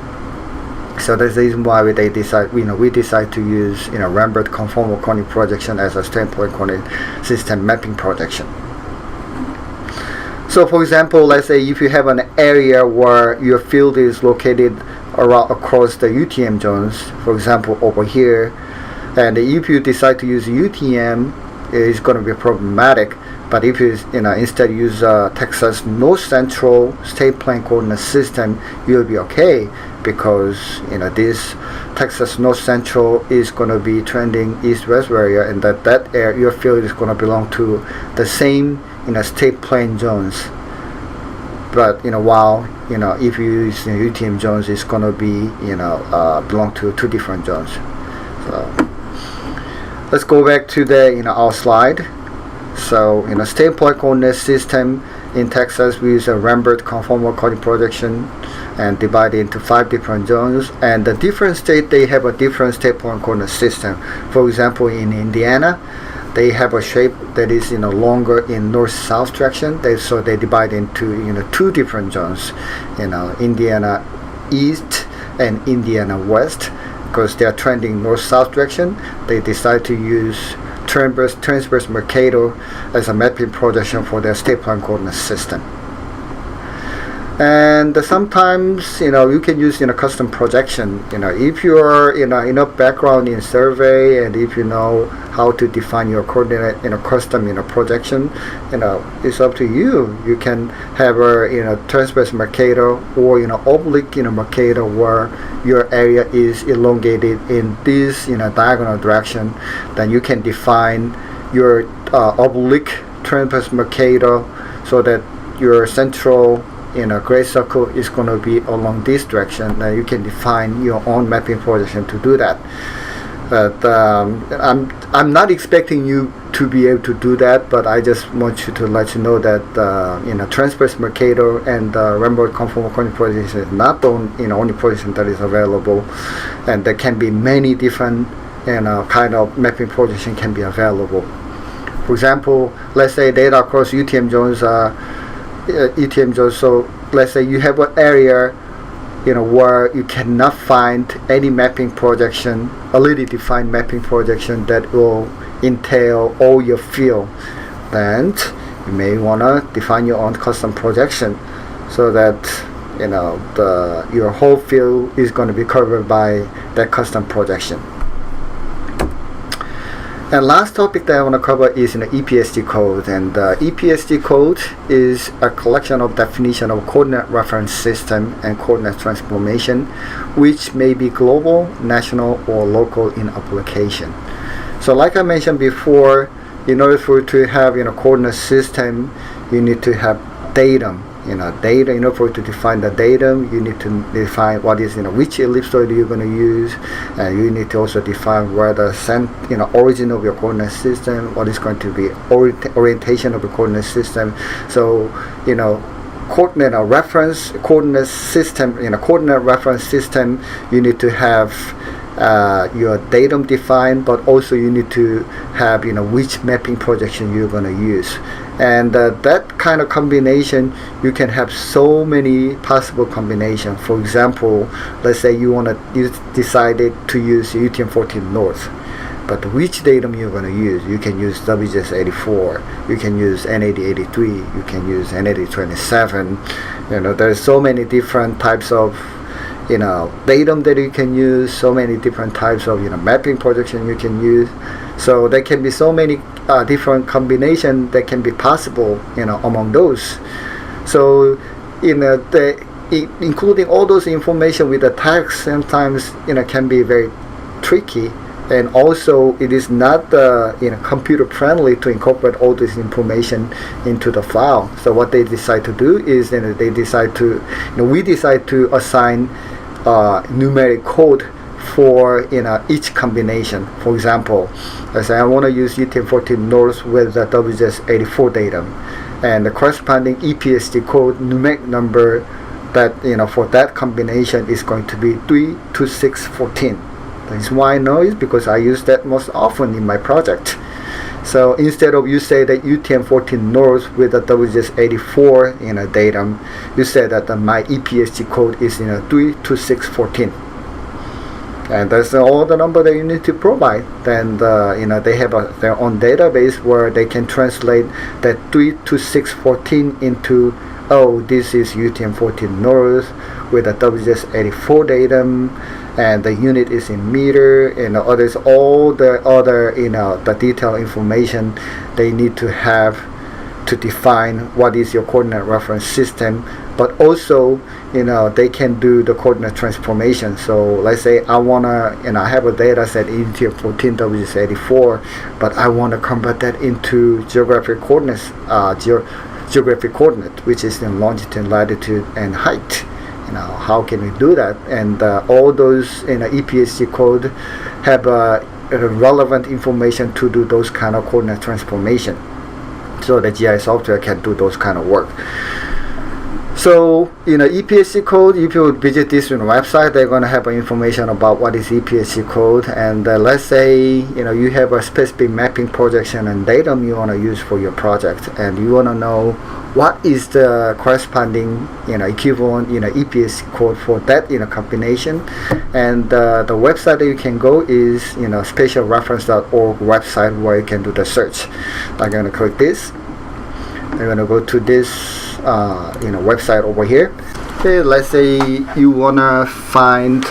So that's the reason why we decide to use Rambert conformal conic projection as a state plane coordinate system mapping projection. So for example, let's say if you have an area where your field is located across the UTM zones, for example over here, and if you decide to use UTM, it's going to be problematic. But if you instead use Texas North Central state plane coordinate system, you'll be okay, because this Texas North Central is going to be trending east-west area, and that area, your field is going to belong to the same state plane zones. But while if you use UTM zones, it's going to be belong to 2 different zones. So let's go back to the our slide. So in a state plane coordinate system in Texas, we use a Rambert conformal coordinate projection and divide it into 5 different zones. And the different state, they have a different state plane coordinate system. For example, in Indiana, they have a shape that is longer in north-south direction. So they divide into 2 different zones, Indiana East and Indiana West, because they are trending north-south direction. They decide to use transverse Mercator as a mapping projection for their state plane coordinate system. And sometimes you can use custom projection. If you are enough background in survey, and if you know how to define your coordinate custom projection, it's up to you. You can have a transverse Mercator or oblique Mercator where your area is elongated in this diagonal direction. Then you can define your oblique transverse Mercator so that your central gray circle is going to be along this direction. Now you can define your own mapping projection to do that. But I'm not expecting you to be able to do that, but I just want you to let you know that transverse Mercator and Rambert conformal coordinate projection is not the only projection that is available, and there can be many different kind of mapping projection can be available. For example, let's say data across UTM zones so let's say you have an area where you cannot find any mapping projection, already defined mapping projection that will entail all your field. Then You may want to define your own custom projection so that your whole field is going to be covered by that custom projection. And last topic that I want to cover is EPSG code. And EPSG code is a collection of definition of coordinate reference system and coordinate transformation, which may be global, national, or local in application. So like I mentioned before, in order for you to have coordinate system, you need to have datum. Data. In order for you to define the datum, you need to define what is which ellipsoid you're going to use, and you need to also define where the origin of your coordinate system, what is going to be orientation of the coordinate system. So coordinate reference coordinate system, coordinate reference system, you need to have your datum defined, but also you need to have which mapping projection you're going to use. And that kind of combination, you can have so many possible combinations. For example, let's say you decided to use UTM-14 North, but which datum you're going to use? You can use WGS84, you can use N8083, you can use N8027. There's so many different types of datum that you can use, so many different types of mapping projection you can use. So there can be so many different combinations that can be possible among those. So including all those information with the text sometimes can be very tricky, and also it is not computer friendly to incorporate all this information into the file. So what they decide to do is we decide to assign numeric code for each combination. For example, let's say I want to use UTM-14 North with the WGS84 datum, and the corresponding EPSG code numeric number that for that combination is going to be 32614. That's why I know it, because I use that most often in my project. So instead of you say that UTM-14 North with the WGS84 datum, you say that my EPSG code is 32614. And that's all the number that you need to provide. Then they have their own database where they can translate that 32614 into, oh, this is UTM-14 North with a WGS84 datum, and the unit is in meter, and others, all the other the detailed information they need to have to define what is your coordinate reference system. But also they can do the coordinate transformation. So let's say I wanna I have a data set UTM-14 WGS84, but I want to convert that into geographic coordinates, geographic coordinate, which is in longitude, latitude, and height. How can we do that? And all those EPSG code have relevant information to do those kind of coordinate transformation, so the GIS software can do those kind of work. So EPSG code, if you visit this website, they're going to have information about what is EPSG code. And let's say you have a specific mapping projection and datum you want to use for your project, and you want to know what is the corresponding equivalent EPSG code for that combination. And the website that you can go is spatialreference.org website, where you can do the search. I'm going to click this. I'm going to go to this website over here. Okay, let's say you wanna find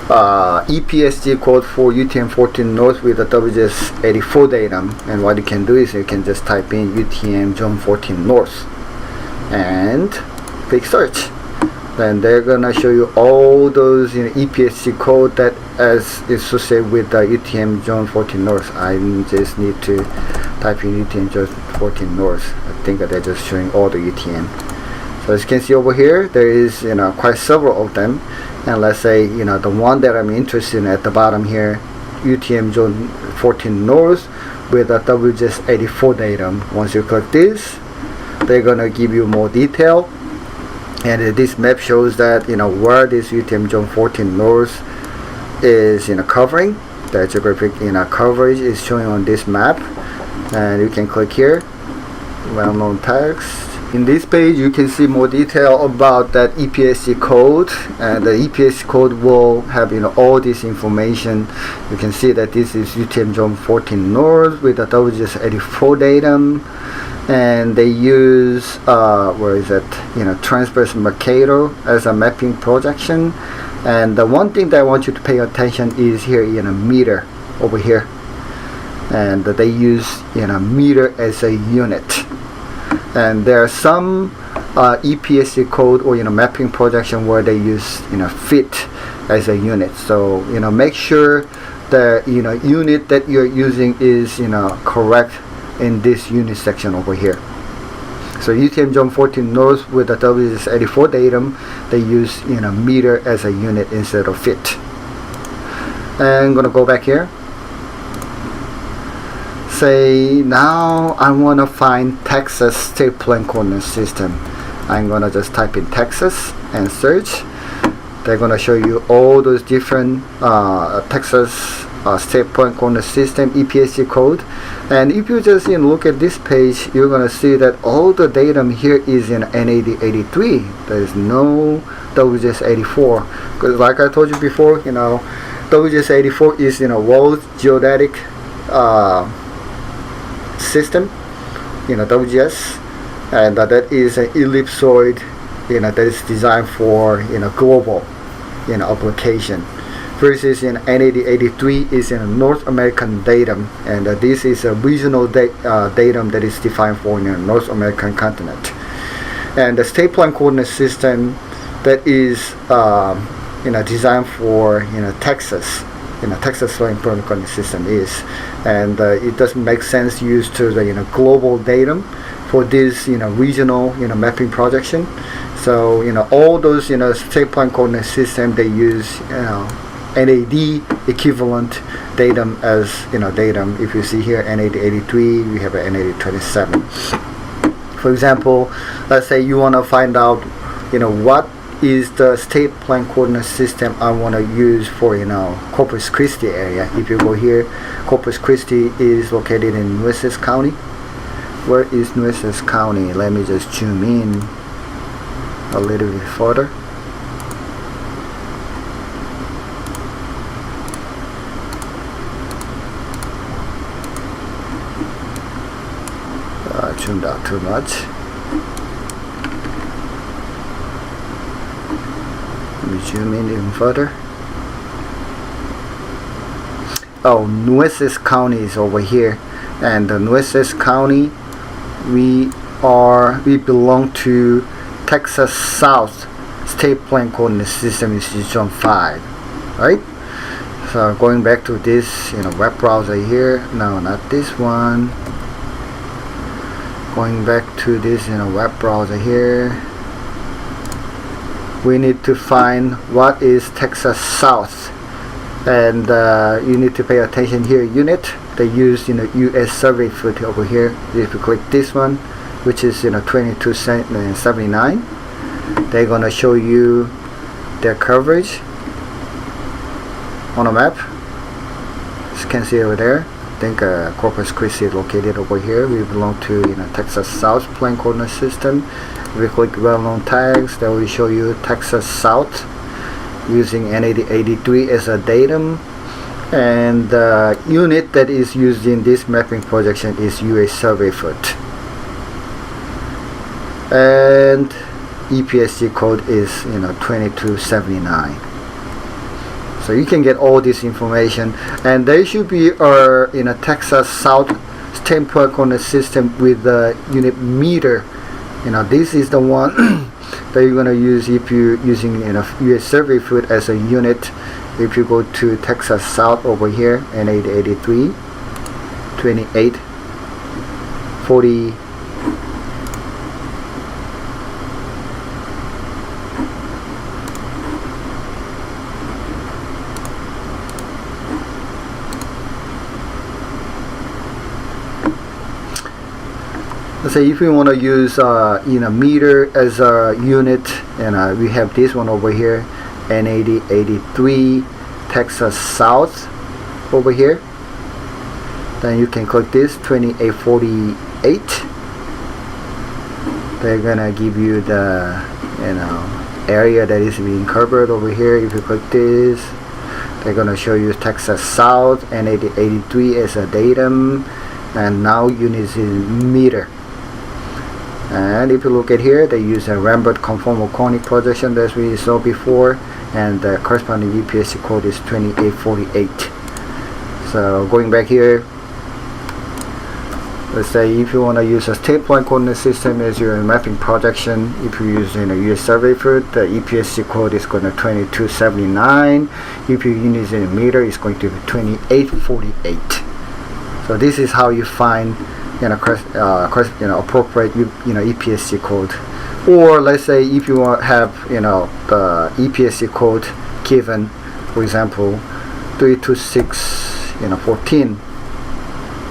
EPSG code for UTM-14 North with the WGS84 datum, and what you can do is you can just type in UTM Zone 14 North and click search. Then they're gonna show you all those EPSG code that is associated with the UTM Zone 14 North. I just need to type in UTM Zone 14 North. I think that they're just showing all the UTM. So as you can see over here, there is quite several of them. And let's say the one that I'm interested in at the bottom here, UTM Zone 14 North with a WGS84 datum. Once you click this, they're gonna give you more detail. And this map shows that where this UTM Zone 14 North is covering. The geographic coverage is showing on this map, and you can click here, well-known text. In this page you can see more detail about that EPSG code, and the EPSG code will have all this information. You can see that this is UTM Zone 14 North with a WGS84 datum, and they use where is it? Transverse Mercator as a mapping projection. And the one thing that I want you to pay attention is here, meter over here, and they use meter as a unit. And there are some EPSC code or mapping projection where they use feet as a unit. So make sure the unit that you're using is correct in this unit section over here. So UTM Zone 14 knows with the WGS84 datum they use meter as a unit instead of feet. And I'm gonna go back here. Say now I want to find Texas state plane coordinate system. I'm gonna just type in Texas and search. They're gonna show you all those different Texas state plane coordinate system EPSC code. And if you just look at this page, you're gonna see that all the datum here is in NAD83. There is no WGS84, because like I told you before, WGS84 is World Geodetic System, WGS, and that is an ellipsoid, that is designed for global, application. Versus in NAD83 is in a North American datum, and this is a regional datum that is defined for North American continent. And the state plane coordinate system that is designed for Texas, Texas plane coordinate system is, and it doesn't make sense to use to the global datum for this regional mapping projection. So all those state plane coordinate system, they use NAD equivalent datum as datum. If you see here NAD83, we have a NAD27. For example, let's say you want to find out what is the state plane coordinate system I want to use for Corpus Christi area. If you go here, Corpus Christi is located in Nueces County. Where is Nueces County? Let me just zoom in a little bit further. Zoomed out too much. Let me zoom in even further. Oh, Nueces County is over here, and the Nueces County, we belong to Texas South State Plane Coordinate System in Zone 5, right? So going back to this web browser here, no, not this one. Going back to this web browser here, we need to find what is Texas South, and you need to pay attention here. Unit, they use US survey foot over here. If you click this one, which is 2279, they're gonna show you their coverage on a map. As you can see over there, I think Corpus Christi is located over here. We belong to Texas South plane coordinate system. If you click well-known tags, that will show you Texas South using NAD83 as a datum, and the unit that is used in this mapping projection is US survey foot, and EPSC code is 2279. So you can get all this information, and there should be a Texas South state plane coordinate system with the unit meter. This is the one that you're gonna use if you're using US survey foot as a unit. If you go to Texas South over here, NAD83, 2840. Let's say if we want to use meter as a unit, and we have this one over here, NAD83 Texas South over here, then you can click this 2848. They're gonna give you the area that is being covered over here. If you click this, they're gonna show you Texas South NAD83 as a datum, and now unit is in meter. And if you look at here, they use a Rambert conformal conic projection as we saw before, and the corresponding UPSC code is 2848. So going back here, let's say if you want to use a state point coordinate system as your mapping projection, if you use US survey foot, the EPSC code is going to 2279. If you use it in meter, it's going to be 2848. So this is how you find appropriate EPSC code. Or let's say if you have the EPSC code given, for example 326 14.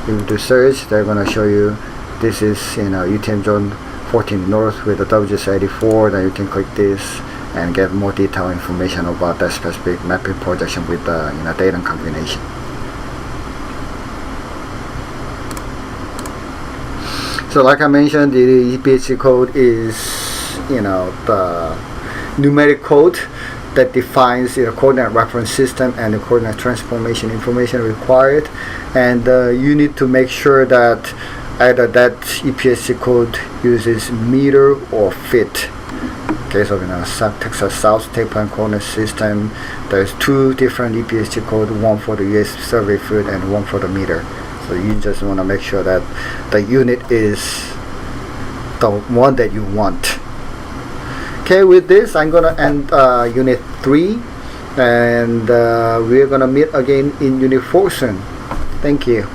If you do search, they're going to show you this is UTM zone 14 north with the WS84. Then you can click this and get more detailed information about that specific mapping projection with the data combination. So like I mentioned, the EPSC code is the numeric code that defines the coordinate reference system and the coordinate transformation information required, and you need to make sure that either that EPSC code uses meter or feet. Okay, so in a Texas South state point coordinate system, there's two different EPSC code, one for the US survey foot and one for the meter. So you just want to make sure that the unit is the one that you want. Okay, with this I'm gonna end unit 3, and we're gonna meet again in unit 4 soon. Thank you.